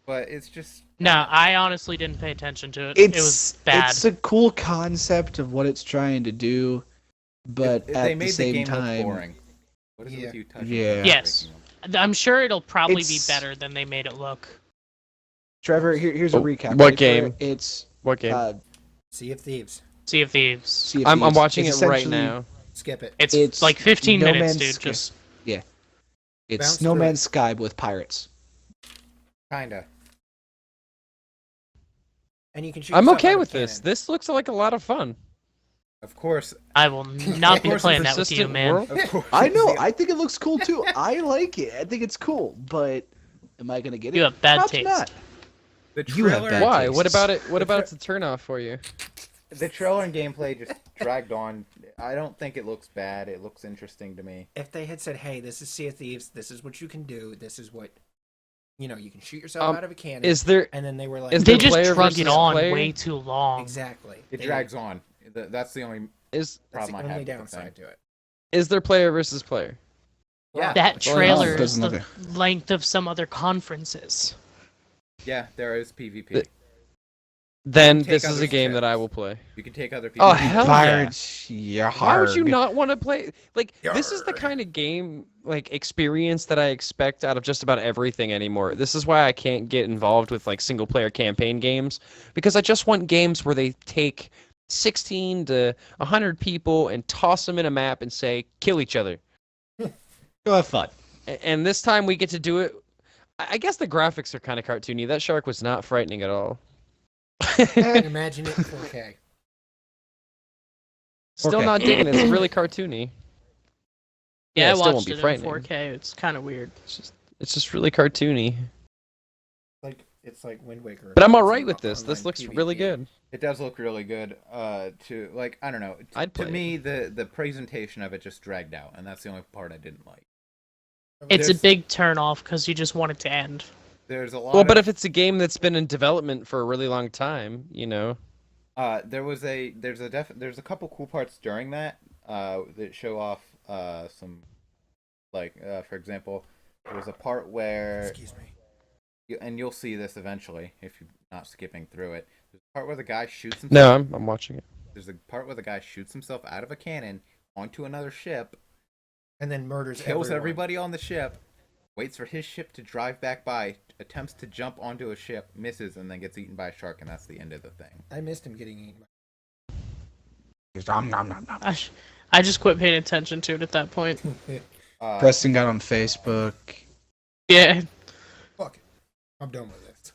but it's just. No, I honestly didn't pay attention to it. It was bad. It's a cool concept of what it's trying to do, but they at made the same game time, look boring. What is it Yeah. with you touching? Yeah. and Yes. breaking them? I'm sure it'll probably be It's- better than they made it look. Trevor, here's a Oh, recap. what right there. game? It's What game? Sea of Thieves. Sea of Thieves. Sea of I'm Thieves. watching It's it right essentially- now. Skip it. It's like 15 No minutes, Man's dude. Sky. Just It's Bounce No through Man's it. Sky with pirates. Kinda. And you can shoot I'm stuff out okay of with cannon. this. This looks like a lot of fun. Of course, I will not be course, playing that with you, Persistent man. World? of course. I know. Yeah. I think it looks cool too. I like it. I think it's cool. But am I gonna get it? You have bad Perhaps taste. not. The You have trailer, bad Why? What tastes. about it? What about it's a turnoff for you? the trailer and gameplay just dragged on. I don't think it looks bad. It looks interesting to me. If they had said, "Hey, this is Sea of Thieves. This is what you can do. This is what, you know, you can shoot yourself out of a cannon," Is there? and then they were like, is They there just player drug versus it on player? way too long. exactly. It They- drags on. That's the only Is That's the problem I only have with the downside thing. to it. is there player versus player? Yeah, That Well, trailer it is doesn't the look length of some other conferences. yeah, there is PvP. The- Then Take this is a others' game that I chips. will play. You can take other people. Oh hell yeah! Pirates, yeah. Why would you harg. not want to play? Like this is the Yarr. kind of game like experience that I expect out of just about everything anymore. This is why I can't get involved with like single player campaign games because I just want games where they take 16 to 100 people and toss them in a map and say kill each other. Go have fun. And this time we get to do it. I guess the graphics are kind of cartoony. That shark was not frightening at all. Imagine it in 4K. Still 4K. not digging it. It's really cartoony. Yeah, it I still won't watched be it in frightening. 4K. It's kind of weird. It's just really cartoony. It's like Wind Waker. But I'm It's alright an with this. This online looks PvP. really good. It does look really good. To like, I don't know. I'd To play me, the presentation of it just dragged out, and that's the only part I didn't like. It's a There's- big turn off because you just want it to end. There's a lot. Well, but of, if it's a game that's been in development for a really long time, you know. there's a couple cool parts during that that show off some, like for example, there was a part where Excuse me. and you'll see this eventually if you're not skipping through it. There's a part where the guy shoots himself. No, I'm watching it. There's a part where the guy shoots himself out of a cannon onto another ship, And then murders kills everyone. everybody on the ship, waits for his ship to drive back by, attempts to jump onto a ship, misses, and then gets eaten by a shark, and that's the end of the thing. I missed him getting eaten. Nom, nom, nom, nom. I just quit paying attention to it at that point. Preston got on Facebook. Yeah, Fuck it. I'm done with this.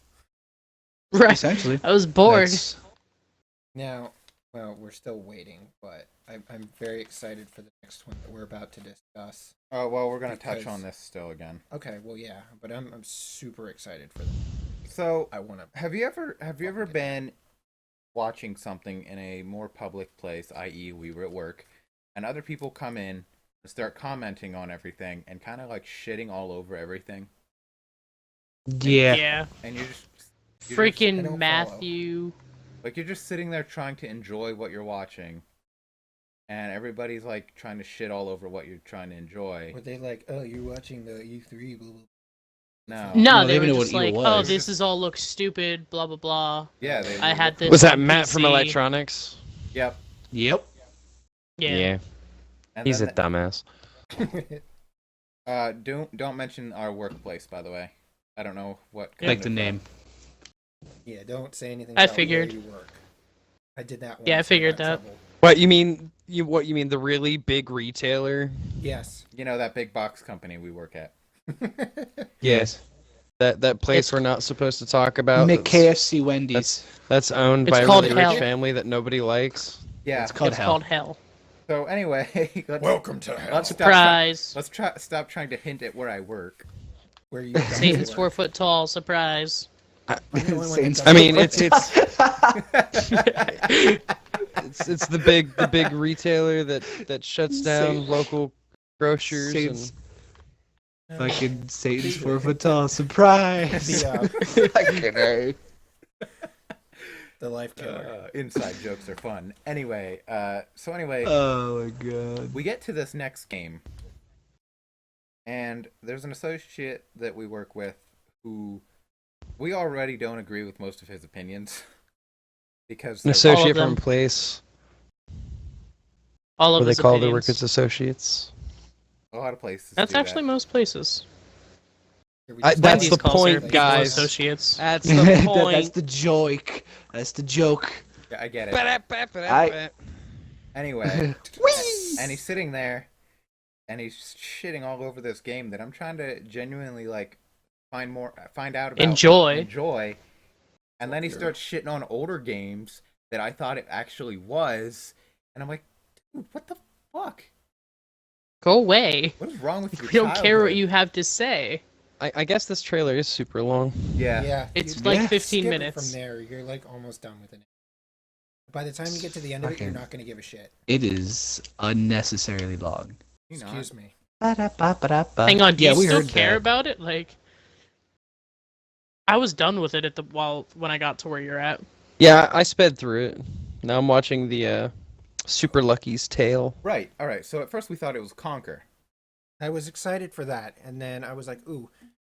right. Essentially, I was bored. That's- Now, well, we're still waiting, but I'm very excited for the next one that we're about to discuss. Oh well, we're gonna touch Because- on this still again. Okay, well, yeah, but I'm super excited for them. So, I want to. have you ever been watching something in a more public place, i.e., we were at work, and other people come in and start commenting on everything and kind of like shitting all over everything, yeah. Yeah. and you're just I Freaking don't Matthew. like you're just sitting there trying to enjoy what you're watching, and everybody's like trying to shit all over what you're trying to enjoy. Were they like, oh, you're watching the E3, blah, blah. No. No, No, they they were even know just what like, E oh, was. this is all looks stupid, blah blah blah. Yeah, they I had this. Was that on Matt from PC. Electronics? Yep. Yep. Yeah. And He's a then dumbass. don't mention our workplace, by the way. I don't know what. Yeah. Like kind the of, name. Yeah, don't say anything I about figured. where you work. I did that once. Yeah, I and figured got in that. trouble. What you mean? What you mean? The really big retailer? Yes. You know that big box company we work at. Yes. That place It's- we're not supposed to talk about. Make KFC Wendy's. That's owned It's by a called really rich Hell. family that nobody likes. Yeah. It's called It's hell. called hell. So anyway, Welcome to hell. let's stop, Surprise. let's stop trying to hint at where I work. Where you Satan's work. 4 foot tall. Surprise. I'm the only one that Saints- doesn't I mean, work. it's the big retailer that shuts down Saint- local grocers Saints- and Fucking Satan's 4 foot tall. Surprise. Fucking A. the life killer. Inside jokes are fun. Anyway, so anyway, Oh my god. we get to this next game, and there's an associate that we work with who we already don't agree with most of his opinions because an they're- associate them. from a place All of where they his call their opinions. workers associates. a lot of places. That's do actually that. most places. Here we I- just- that's Wendy's the calls point, their people guys. Associates. That's the That's point. the joke. That's the joke. Yeah, I get it. I- Anyway, and he's sitting there, and he's shitting all over this game that I'm trying to genuinely like find out about, enjoy, and then he starts shitting on older games that I thought it actually was, And I'm like, dude, what the fuck? Go away. What is wrong with your We don't care what childhood? you have to say. I guess this trailer is super long. Yeah. Yeah, It's you- like Yeah. 15 skip it minutes. from there. You're like almost done with it. By the time you get to the end of it, you're Fucking- not gonna give a shit. It is unnecessarily long. You know, Excuse me. Hang on, do Yeah, you we still heard care that. about it? Like, I was done with it when I got to where you're at. Yeah, I sped through it. Now I'm watching the Super Lucky's Tale. Right. All right. So at first we thought it was Conquer. I was excited for that, and then I was like, ooh.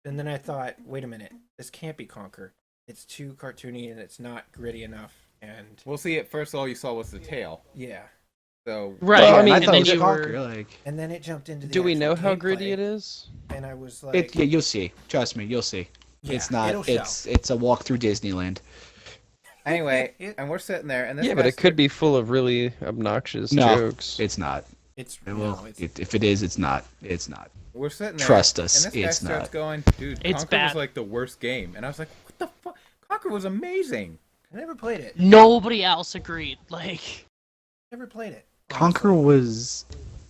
And then I thought, wait a minute, this can't be Conquer. It's too cartoony and it's not gritty enough. And We'll see. At first, all you saw was the tail. yeah, So Right. Well, I I mean, mean, I and thought then it was you Conquer. were. Like, and then it jumped into the Do we actual know how gritty gameplay, it is? And I was like, yeah, you'll see. Trust me, you'll see. yeah, It's not. it'll show. It's a walk through Disneyland. anyway, It- and we're sitting there, and this Yeah, but guy it could be full of really obnoxious No. jokes. It's not. It's It no, will. it's If it is, it's not. It's not. We're sitting there. Trust us, And this guy it's starts not. going, dude, It's Conquer bad. was like the worst game. And I was like, what the fuck? Conquer was amazing. I never played it. Nobody else agreed. Like, Never played it. Conquer was.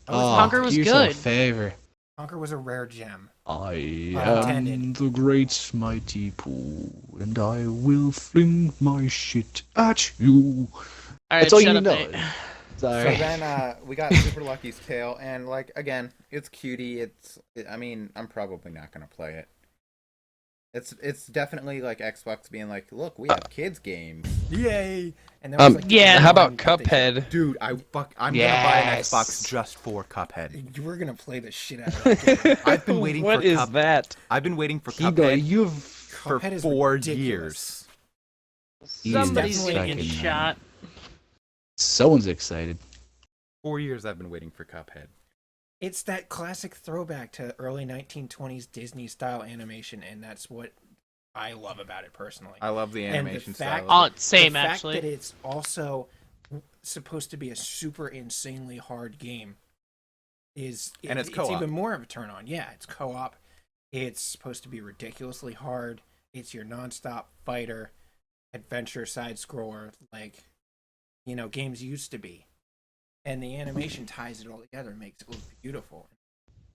Conquer was do good. yourself a favor. Conquer was a rare gem. I Intended. am the great mighty Pooh, and I will fling my shit at you. all right, That's all shut you up, know. Nate. Sorry. So then we got Super Lucky's Tale, and like again, it's cutie. I mean, I'm probably not gonna play it. It's definitely like Xbox being like, look, we have kids games, Yay! And then Um, was like, yeah. How about one that they- Cuphead? dude. I'm gonna buy an Yes. Xbox just for Cuphead. You were gonna play the shit out of that game. I've been waiting What for is Cup- that? I've been waiting for Kido, Cuphead you've. for Cuphead is 4 ridiculous. years. He is Somebody's definitely gonna get fucking, shot. Someone's excited. 4 years I've been waiting for Cuphead. It's that classic throwback to early 1920s Disney style animation, and that's what I love about it personally. I love the And the animation fact- style. of it. Same the fact actually. that it's also supposed to be a super insanely hard game And it's it's co-op. even more of a turn on. Yeah, it's co-op. It's supposed to be ridiculously hard. It's your nonstop fighter, adventure side scroller, like games used to be. And the animation ties it all together and makes it look beautiful.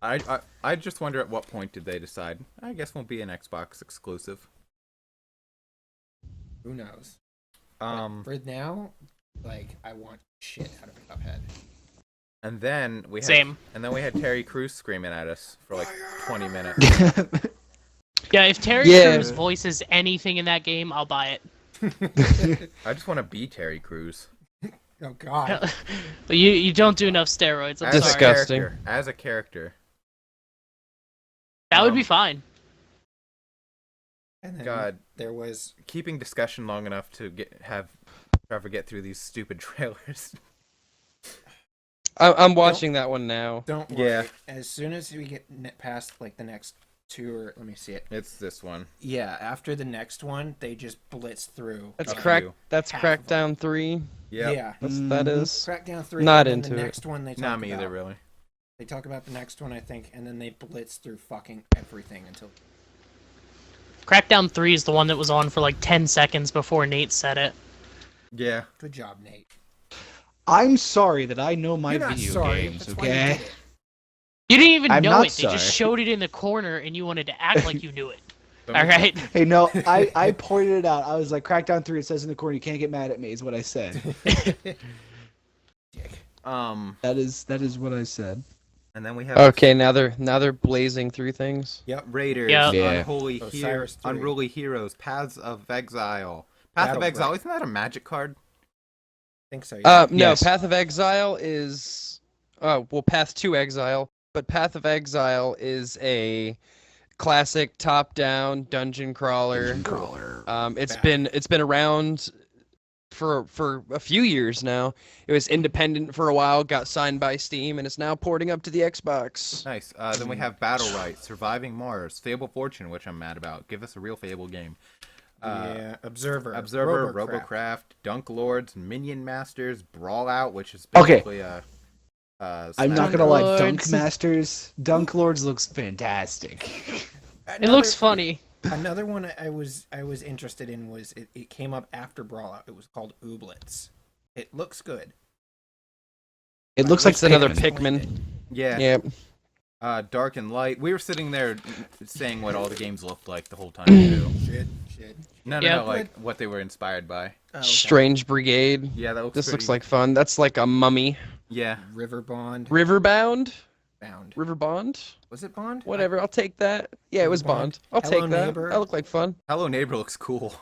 I just wonder at what point did they decide? I guess won't be an Xbox exclusive. Who knows? But for now, like I want shit out of Cuphead. And then we had Same. And then we had Terry Crews screaming at us for like 20 minutes. Yeah, if Terry Yeah. Crews voices anything in that game, I'll buy it. I just want to be Terry Crews. Oh God! But you don't do enough steroids. I'm As a sorry. Disgusting. character. As a character. That would be fine. And then God. there was Keeping discussion long enough to have Trevor get through these stupid trailers. I'm watching that one now. don't worry. Yeah. As soon as we get past like the next two, or let me see it. It's this one. Yeah, after the next one, they just blitz through. That's Up to crack. you. That's Half of Crackdown 3. Yep. Yeah. That's that is. Crackdown 3. Not and then into the it. next one they talk Not me about. either, really. They talk about the next one, I think, and then they blitz through fucking everything until. Crackdown 3 is the one that was on for like 10 seconds before Nate said it. Yeah. Good job, Nate. I'm sorry that I know my You're not video sorry. games, That's why you okay? did it. You didn't even I'm know not it. They just sorry. showed it in the corner and you wanted to act like you knew it. Let me- All right. Hey, no, I pointed it out. I was like, Crackdown 3, it says in the corner, you can't get mad at me, is what I said. Dick. That is what I said. And then we have Okay, now they're blazing through things. Yep. Raiders, Yeah. Yeah. Unholy Osiris 3. Unruly Heroes, Paths of Exile. Path of Battleground. Exile, isn't that a magic card? I think so. Yeah. No, Yes. Path of Exile is Path to Exile, but Path of Exile is a classic top-down dungeon crawler. It's Bad. been around for a few years now. It was independent for a while, got signed by Steam, and it's now porting up to the Xbox. Nice. Then we have Battle Right, Surviving Mars, Fable Fortune, which I'm mad about. Give us a real Fable game. Yeah. Observer. Observer, Robocraft. Robocraft, Dunk Lords, Minion Masters, Brawl Out, which is Okay. basically a. I'm not Dunk gonna lie, Lords. Dunk Masters, Dunk Lords looks fantastic. It looks funny. Another one I was interested in was it came up after Brawlout. It was called Ooblets. It looks good. It looks like It's another Pikmin. Pikmin. Yeah. Yep. Dark and light. We were sitting there saying what all the games looked like the whole time too. Shit. No, Yeah. like what they were inspired by. Oh, okay. Strange Brigade. Yeah, that looks. This looks pretty- like fun. That's like a mummy. Yeah. River Bond. Riverbound? Bound. River Bond? Was it Bond? Whatever, I'll take that. Yeah, it was Bond. Bond. I'll Hello take that. Neighbor. That looked like fun. Hello Neighbor looks cool.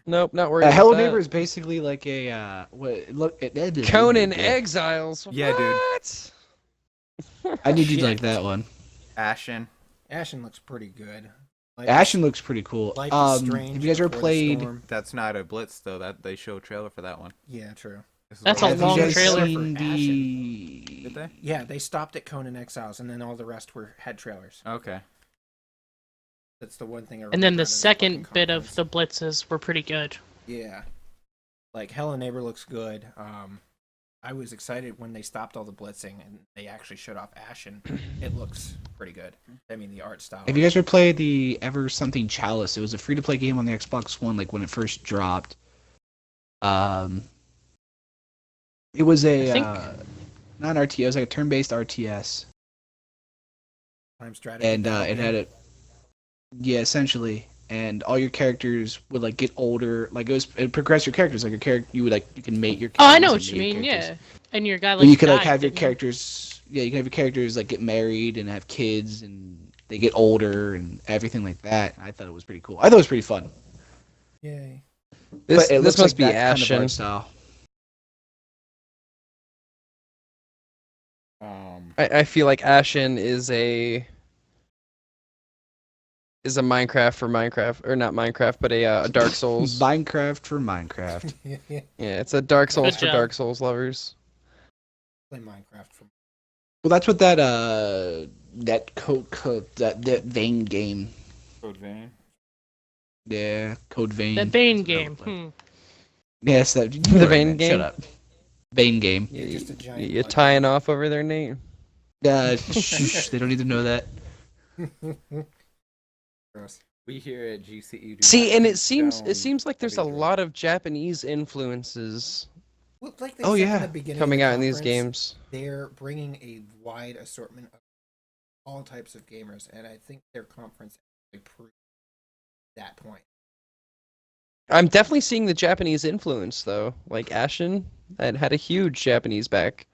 Nope, not worried about Hello that. Neighbor is basically like a Conan Exiles. Yeah, dude. What? I need you to Shit. like that one. Ashen. Ashen looks pretty good. Life Ashen looks pretty cool. Life is Strange. Have you guys ever Before the played? Storm. That's not a blitz though. That they show a trailer for that one. Yeah, true. This is That's what- a Have long you guys trailer for seen Did the? they? Yeah, they stopped at Conan Exiles, and then all the rest had trailers. Okay. That's the one thing. I And then remember the out of second fucking bit of conference. the blitzes were pretty good. Yeah, like Hello Neighbor looks good. I was excited when they stopped all the blitzing and they actually showed off Ashen. It looks pretty good. I mean, the art style. Have you guys ever played the Ever Something Chalice? It was a free-to-play game on the Xbox One, like when it first dropped. It was a I think- not an RTS, it was like a turn-based RTS, Time strategy? and it had a essentially, and all your characters would like get older. Like it progress your characters. Like your character, you can mate your. Oh, I characters know and what you mate your mean. characters. Yeah, and your guy But like you could like died, have your didn't he? characters. Yeah, you can have your characters like get married and have kids, and they get older and everything like that. I thought it was pretty cool. I thought it was pretty fun. Yay. This, But it this looks must like be that kind of Ashen. art style. I feel like Ashen is a Minecraft for Minecraft, or not Minecraft, but a Dark Souls. Minecraft for Minecraft. Yeah, Yeah, it's a Dark Souls Good for job. Dark Souls lovers. play Minecraft for. Well, that's what that that Vein game. Code Vein. Yeah, Code Vein. That Bane That's what game. it was. Hmm. Yes, that The Vein Shut game? up. Vein game. Yeah, just a giant. You're blood. tying off over their name. Shh, they don't need to know that. Gross. We here at GCE. do See, not and it seems condone like there's a heavy lot of Japanese influences Well, like they Oh, said yeah. in the beginning coming of the out in these conference, games. They're bringing a wide assortment of all types of gamers, and I think their conference actually proved that point. I'm definitely seeing the Japanese influence though. Like Ashen, that had a huge Japanese back.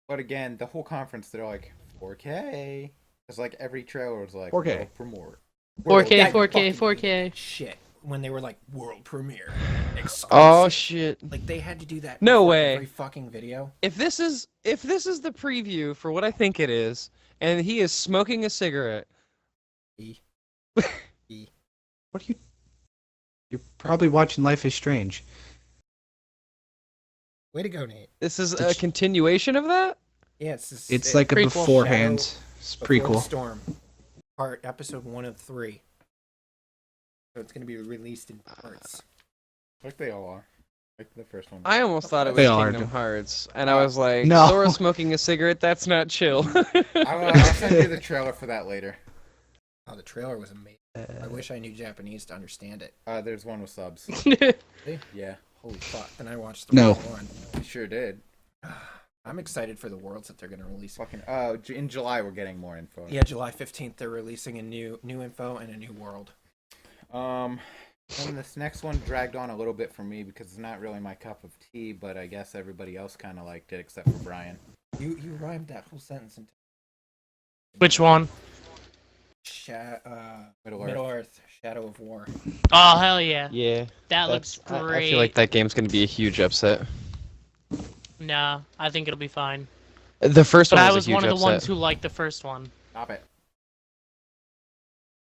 But again, the whole conference, they're like 4K. It's like every trailer was like 4K. world premiere. 4K, That 4K, fucking 4K. Shit, when they were like world premiere. Oh exclusive. shit. Like they had to do that. No before way. Every fucking video. If this is the preview for what I think it is, and he is smoking a cigarette. What are you? You're probably watching Life is Strange. Way to go, Nate. This is Did a you- continuation of that? Yeah, it's this, It's it- like a Prequel. beforehand. It's Before the prequel. Storm, episode 1 of 3. So it's gonna be released in parts. Like they all are. Like the first one. I almost thought it was They are. Kingdom Hearts, and I was like, No. Sora smoking a cigarette, that's not chill. I'll send you the trailer for that later. Oh, the trailer was amazing. I wish I knew Japanese to understand it. There's one with subs. Yeah, Holy fuck! Then I watched the No. wrong one. we sure did. I'm excited for the worlds that they're gonna release. Fucking. In July we're getting more info. Yeah, July 15th they're releasing a new info and a new world. And this next one dragged on a little bit for me because it's not really my cup of tea, but I guess everybody else kind of liked it except for Brian. You rhymed that whole sentence into Which one? Middle Earth, Shadow of War. Oh hell yeah, Yeah. that looks I great. feel like that game's gonna be a huge upset. Nah, I think it'll be fine. The first But one I was was a huge one of the upset. ones who liked the first one. Stop it.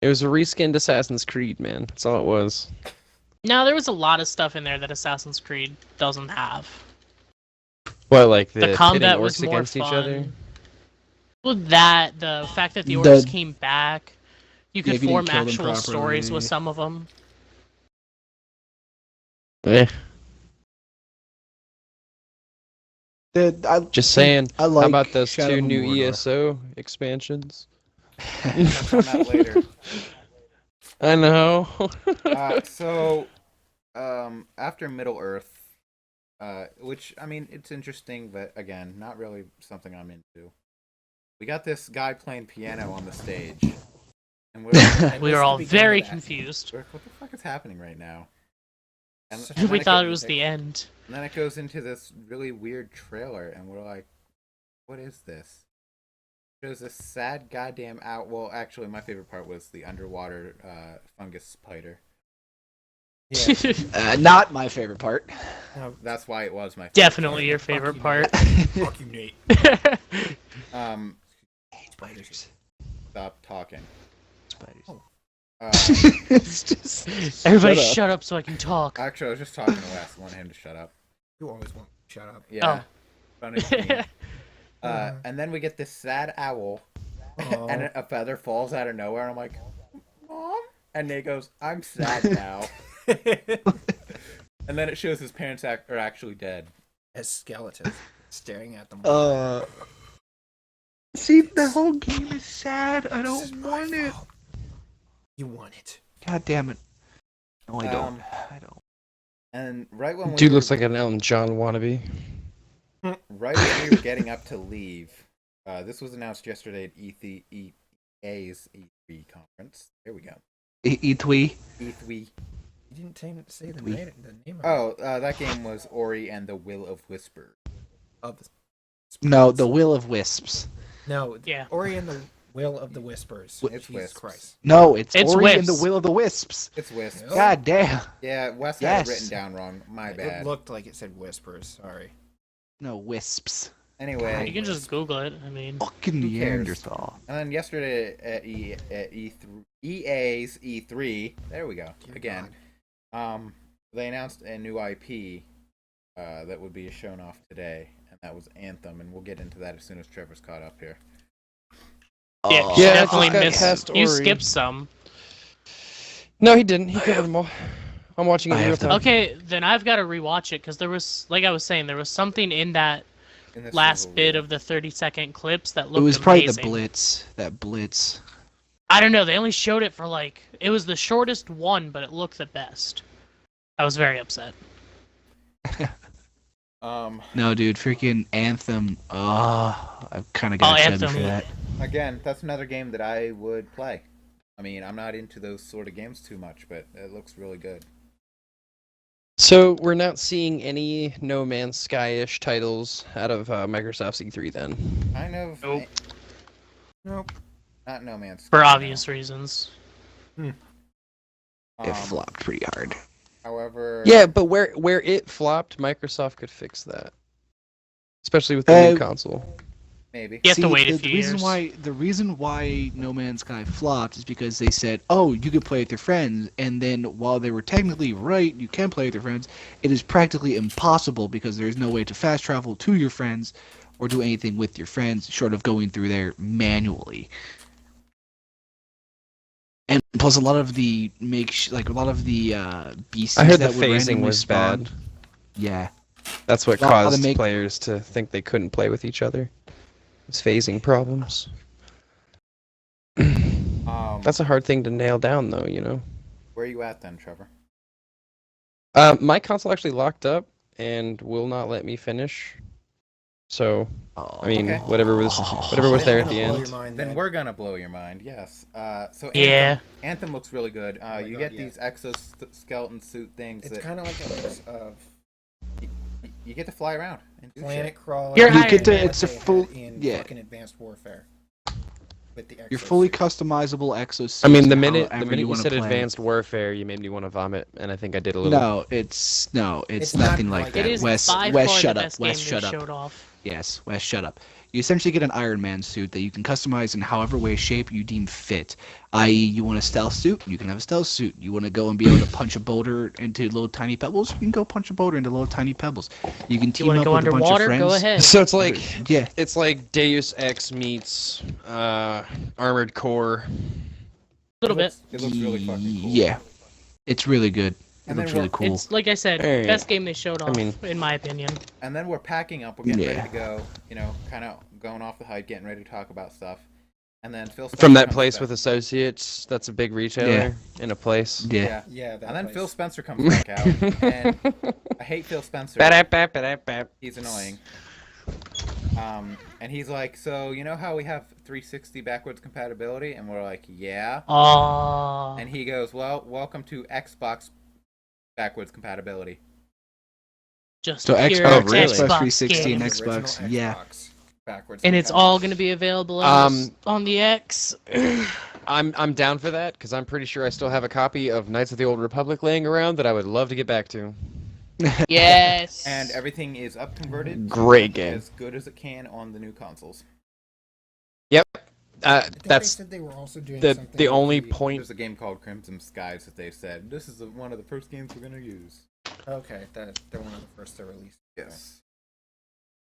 It was a reskinned Assassin's Creed, man. That's all it was. No, there was a lot of stuff in there that Assassin's Creed doesn't have. What, like The pitting combat was orcs more against each other? fun. Well, the fact that the The- orcs came back, you Yeah, could if you form didn't kill them actual stories properly. with some of them. Eh, I just saying. I like How about those Shadow two of new Mordor. ESO expansions? Touch on that later. I know. So, after Middle Earth, which I mean, it's interesting, but again, not really something I'm into. We got this guy playing piano on the stage, and And We this were is all the beginning very of that. confused. what the fuck is happening right now? And, We and then We thought it goes- was the end. And then it goes into this really weird trailer, and we're like, what is this? It was a sad goddamn out. Well, actually, my favorite part was the underwater fungus spider. Yeah. Not my favorite part. No, That's why it was my favorite Definitely your Fuck favorite you, part. fuck you, Nate. part. Spiders. Stop talking. Spiders. Oh. It's just Everybody Shut up. shut up so I can talk. Actually, I was just talking to Wes. I want him to shut up. You always want to shut up. Yeah. Oh. Funny thing. And then we get this sad owl, Oh. and a feather falls out of nowhere, and I'm like, Mom? And Nate goes, I'm sad now. And then it shows his parents are actually dead. As skeletons staring at them. See, the whole game is sad. I This is don't my want it. fault. You want it. God damn it. No, I don't. Um, I don't. And right when we Dude were, looks like an Elton John wannabe. right when we were getting up to leave, this was announced yesterday at EA's E3 conference. There we go. E3. E3. You didn't say the We- name of it. Oh, that game was Ori and the Will of Whisper. Of the No, the Will of Wisps. No, Yeah. Ori and the Will of the Whispers. It's Jesus Wisps. Christ. No, it's It's Ori and the Wisps. Will of the Wisps. It's Wisps. Oh. God damn. Yeah, Wes had Yes. it written down wrong. My bad. It looked like it said Whispers. Sorry. No, Wisps. Anyway, You can just Google it. I mean, Fucking Who cares? Neanderthal. and then yesterday at EA's E3, there we go. Dear Again. God. They announced a new IP that would be shown off today, and that was Anthem, and we'll get into that as soon as Trevor's caught up here. yeah, Oh, you Yeah, I definitely just got missed. past You Ori. skipped some. No, he didn't. He covered them all. I'm watching it I in real have to- time. Okay, then I've got to rewatch it because there was, like I was saying, there was something in that In this last sizzle bit reel. of the 30-second clips that It looked was probably amazing. the Blitz. That Blitz. I don't know. They only showed it for like it was the shortest one, but it looked the best. I was very upset. No, dude, freaking Anthem. Oh, I've kind of got excited Anthem. for that. Again, that's another game that I would play. I mean, I'm not into those sort of games too much, but it looks really good. So we're not seeing any No Man's Sky-ish titles out of Microsoft's E3 then. Kind of. Nope. Nope. Not No Man's For Sky, no. obvious reasons. It flopped pretty hard. However, Yeah, but where it flopped, Microsoft could fix that. Especially with the new console. maybe. You have to wait a the few reason years. the reason why No Man's Sky flopped is because they said, "Oh, you can play with your friends," and then while they were technically right, you can play with your friends. It is practically impossible because there is no way to fast travel to your friends or do anything with your friends short of going through there manually. And plus, a lot of the beasts I heard the that would phasing randomly was spawn. bad. Yeah. That's what Well, how to caused make- players to think they couldn't play with each other. It's phasing problems. That's a hard thing to nail down, though, you know? Where are you at then, Trevor? My console actually locked up and will not let me finish. So, I mean, Okay. whatever was there at the Blow your end. mind, Then then. we're gonna blow your mind. Yes. So Yeah. Anthem looks really good. my You God, get yeah. these exoskeleton suit things It's that kind of like a mix of you get to fly around and do Planet shit. Crawler. You're and Iron get to- what it's a they had full- in yeah. fucking Advanced Warfare. With the Your fully exosuit. customizable exosuit. I mean, the minute you wanna said play. Advanced Warfare, you made me want to vomit, and I think I did a little. No, it's It's nothing not like like- that. It is Wes, by Wes, far shut the up. best Wes, game shut they up. showed off. Yes, Wes, shut up. You essentially get an Iron Man suit that you can customize in however way, shape you deem fit. I.e., you want a stealth suit, you can have a stealth suit. You want to go and be able to punch a boulder into little tiny pebbles, you can go punch a boulder into little tiny pebbles. You can You team want to up go with a bunch of underwater? friends. Go ahead. So it's Yeah, like Deus Ex meets Armored Core. A little bit. It looks really fucking cool. Yeah, it's really good. It And then looks really we're- cool. It's like I said, Hey. best game they showed off, mean- in my opinion. And then we're packing up. We're getting Yeah. ready to go. You know, kind of going off the hype, getting ready to talk about stuff. and then Phil Spencer From that comes place back. with associates, that's a big retailer in a place. Yeah. Yeah, that And then place. Phil Spencer comes back out, and I hate Phil Spencer. Ba-da-ba-ba-da-ba. He's annoying. And he's like, so you know how we have 360 backwards compatibility? And we're like, yeah. Oh. And he goes, well, welcome to Xbox backwards compatibility. Just So pure Xbox, really? Xbox Xbox 360 and games. The original Xbox, yeah. Xbox backwards And it's all going to be available on the X. I'm down for that because I'm pretty sure I still have a copy of Knights of the Old Republic laying around that I would love to get back to. Yes. And everything is up converted. Great game. As good as it can on the new consoles. I think they That's said they were also doing the something the with only the- point. There's a game called Crimson Skies that they said, this is one of the first games we're going to use. Okay, they're one of the first to release. Yes.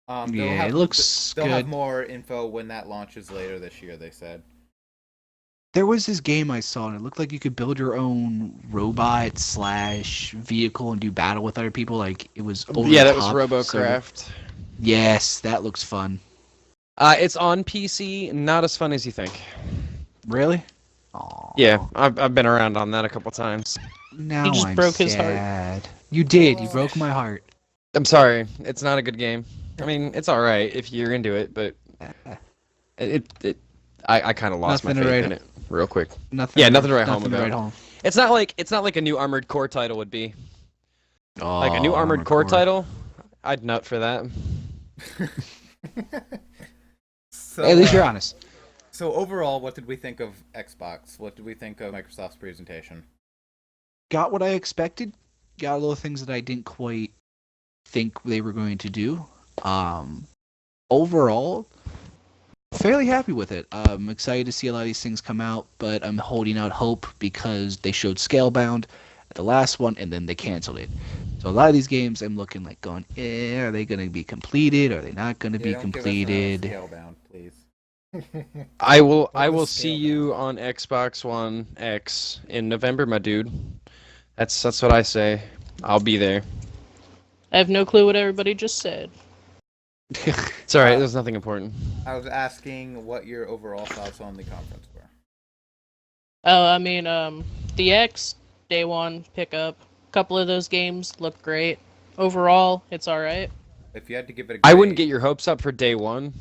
Yeah, it looks They'll have good. more info when that launches later this year, they said. There was this game I saw, and it looked like you could build your own robot slash vehicle and do battle with other people. Like it was over Yeah, the that was top, RoboCraft. yes, that looks fun. It's on PC, not as fun as you think. Really? Aw. Yeah, I've been around on that a couple times. Now He just I'm broke his heart. sad. You did. You broke my heart. I'm sorry, it's not a good game. I mean, it's all right if you're into it, but I kind of lost Nothing my to faith write- in it real quick. Nothing. Yeah, nothing to write home nothing to about. write home. It's not like a new Armored Core title would be. Like a new Oh, Armored Core title, I'd nut for that. So, Hey, at least you're honest. So overall, what did we think of Xbox? What did we think of Microsoft's presentation? Got what I expected. Got a little things that I didn't quite think they were going to do. Overall, fairly happy with it. I'm excited to see a lot of these things come out, but I'm holding out hope because they showed Scalebound at the last one and then they canceled it. So a lot of these games I'm looking like going, are they going to be completed? Are they not going to be Yeah, don't give us completed? Scalebound, please. I will was see Scalebound? you on Xbox One X in November, my dude. That's what I say. I'll be there. I have no clue what everybody just said. It's alright, there's nothing important. I was asking what your overall thoughts on the conference were. Oh, I mean, the X, day one, pickup. A couple of those games look great. Overall, it's alright. If you had to give it a grade, I wouldn't get your hopes up for day one,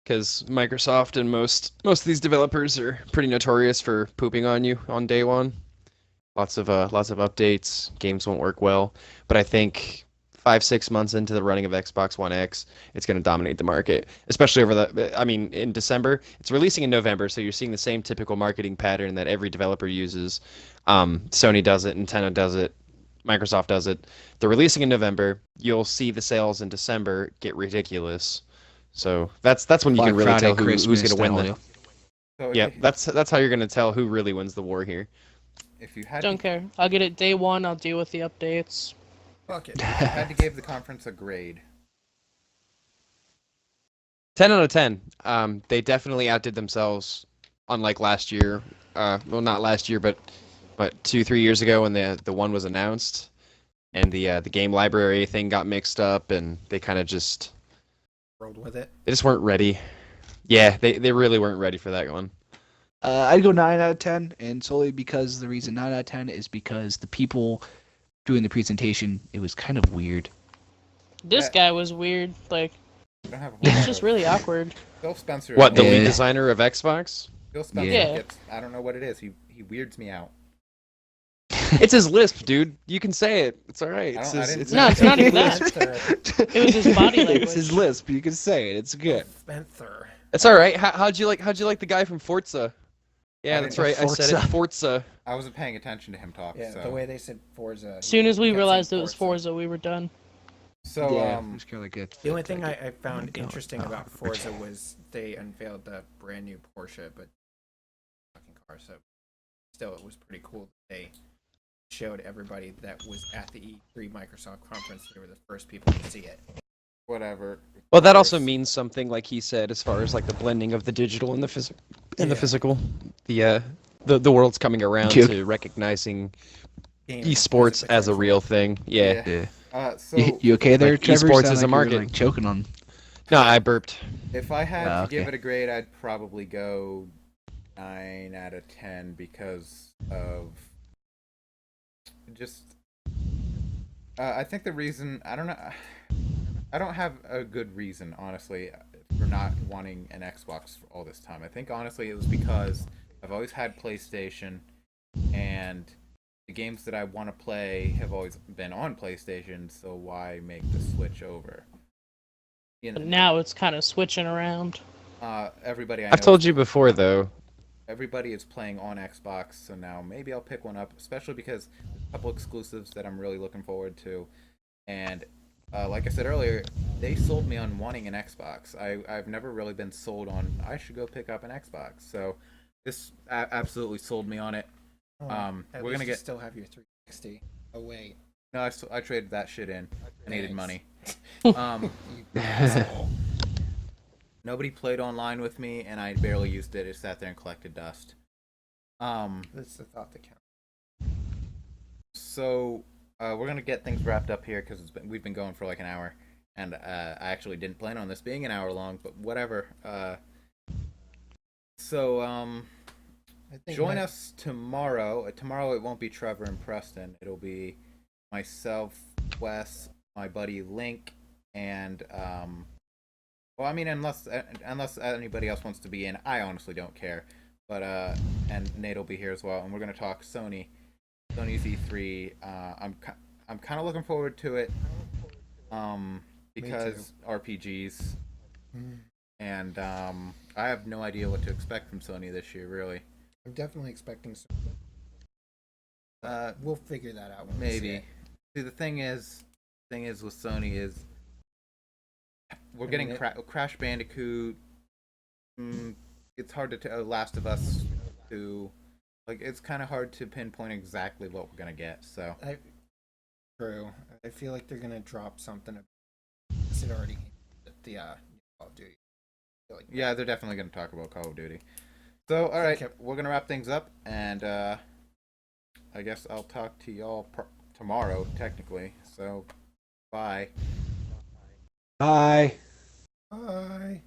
because Microsoft and most of these developers are pretty notorious for pooping on you on day one. Lots of updates, games won't work well, but I think 5-6 months into the running of Xbox One X, it's going to dominate the market, especially in December. It's releasing in November, so you're seeing the same typical marketing pattern that every developer uses. Sony does it, Nintendo does it, Microsoft does it. They're releasing in November. You'll see the sales in December get ridiculous. So that's when you Black can really Friday, tell who's Christmas, going to that win whole the. deal. So if Yeah, you- that's how you're going to tell who really wins the war here. if you had Don't to, care. I'll get it day one. I'll deal with the updates. Fuck it. if you had to give the conference a grade, 10 out of 10. They definitely outdid themselves, unlike last year. Well, not last year, but 2-3 years ago when the one was announced, and the game library thing got mixed up, and they kind of just Rolled with it. they just weren't ready. Yeah, they really weren't ready for that one. I'd go 9 out of 10, and solely because the reason 9 out of 10 is because the people doing the presentation, it was kind of weird. This guy was weird. Like, I don't have a whole he's lot just of- really awkward. Phil Spencer. What, the Yeah. lead designer of Xbox? Phil Spencer Yeah. gets, I don't know what it is. He weirds me out. It's his lisp, dude. You can say it. It's all right. I It's don't- I his, didn't- it's No, it's not even that. Spencer. It was his body language. It's his lisp. You can say it. It's good. Spencer. It's all right. How'd you like the guy from Forza? Yeah, I that's didn't- right. I said it. Forza. Forza. I wasn't paying attention to him talk. Yeah, so the way they said Forza. As soon as we kept saying realized it was Forza, we were done. so yeah, um, it's kind of good. The only thing I found God. interesting about Forza was they unveiled the brand new Porsche, but fucking car. So still, it was pretty cool. They showed everybody that was at the E3 Microsoft conference. They were the first people to see it. whatever. Well, that also Course. means something, like he said, as far as like the blending of the digital and the Yeah. physical. The world's coming around Cute. to recognizing Gaming esports was as a potential. real thing. Yeah. Yeah. So You okay there, like, Trevor? esports Sound is a like you were, market. like, choking on. No, I burped. If I had Oh, to give okay. it a grade, I'd probably go 9 out of 10 because of just. I think the reason I don't know. I don't have a good reason, honestly, for not wanting an Xbox for all this time. I think honestly it was because I've always had PlayStation, and the games that I want to play have always been on PlayStation. So why make the switch over? You But know, now it's kind of switching around. everybody I know I've told you before, though. everybody is playing on Xbox, so now maybe I'll pick one up, especially because there's a couple exclusives that I'm really looking forward to. And like I said earlier, they sold me on wanting an Xbox. I've never really been sold on I should go pick up an Xbox. So this absolutely sold me on it. Oh, at We're least gonna you get still have your 360. Oh wait. no. I traded that shit in. I needed Thanks. money. Nobody played online with me, and I barely used it. It sat there and collected dust. That's the thought that counts. So we're gonna get things wrapped up here because we've been going for like an hour, and I actually didn't plan on this being an hour long, but whatever. So I think join us tomorrow. Tomorrow it won't be Trevor and Preston. It'll be myself, Wes, my buddy Link, and well, I mean, unless anybody else wants to be in, I honestly don't care. But and Nate will be here as well, and we're gonna talk Sony's E3. I'm kind of looking forward to it, because RPGs, and I have no idea what to expect from Sony this year, really. I'm definitely expecting some. Uh, We'll figure that out when we see maybe. it. See, the thing is with Sony is we're I getting mean, Crash Bandicoot. It's hard to tell Last of Us 2. Like, it's kind of hard to pinpoint exactly what we're gonna get. So True. I feel like they're gonna drop something. Is it already the Call of Duty? I feel like yeah, they're definitely gonna talk about Call of Duty. So all right, Okay. we're gonna wrap things up, and I guess I'll talk to y'all tomorrow, technically. So bye. Bye. Bye.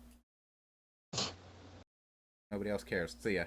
Nobody else cares. See ya.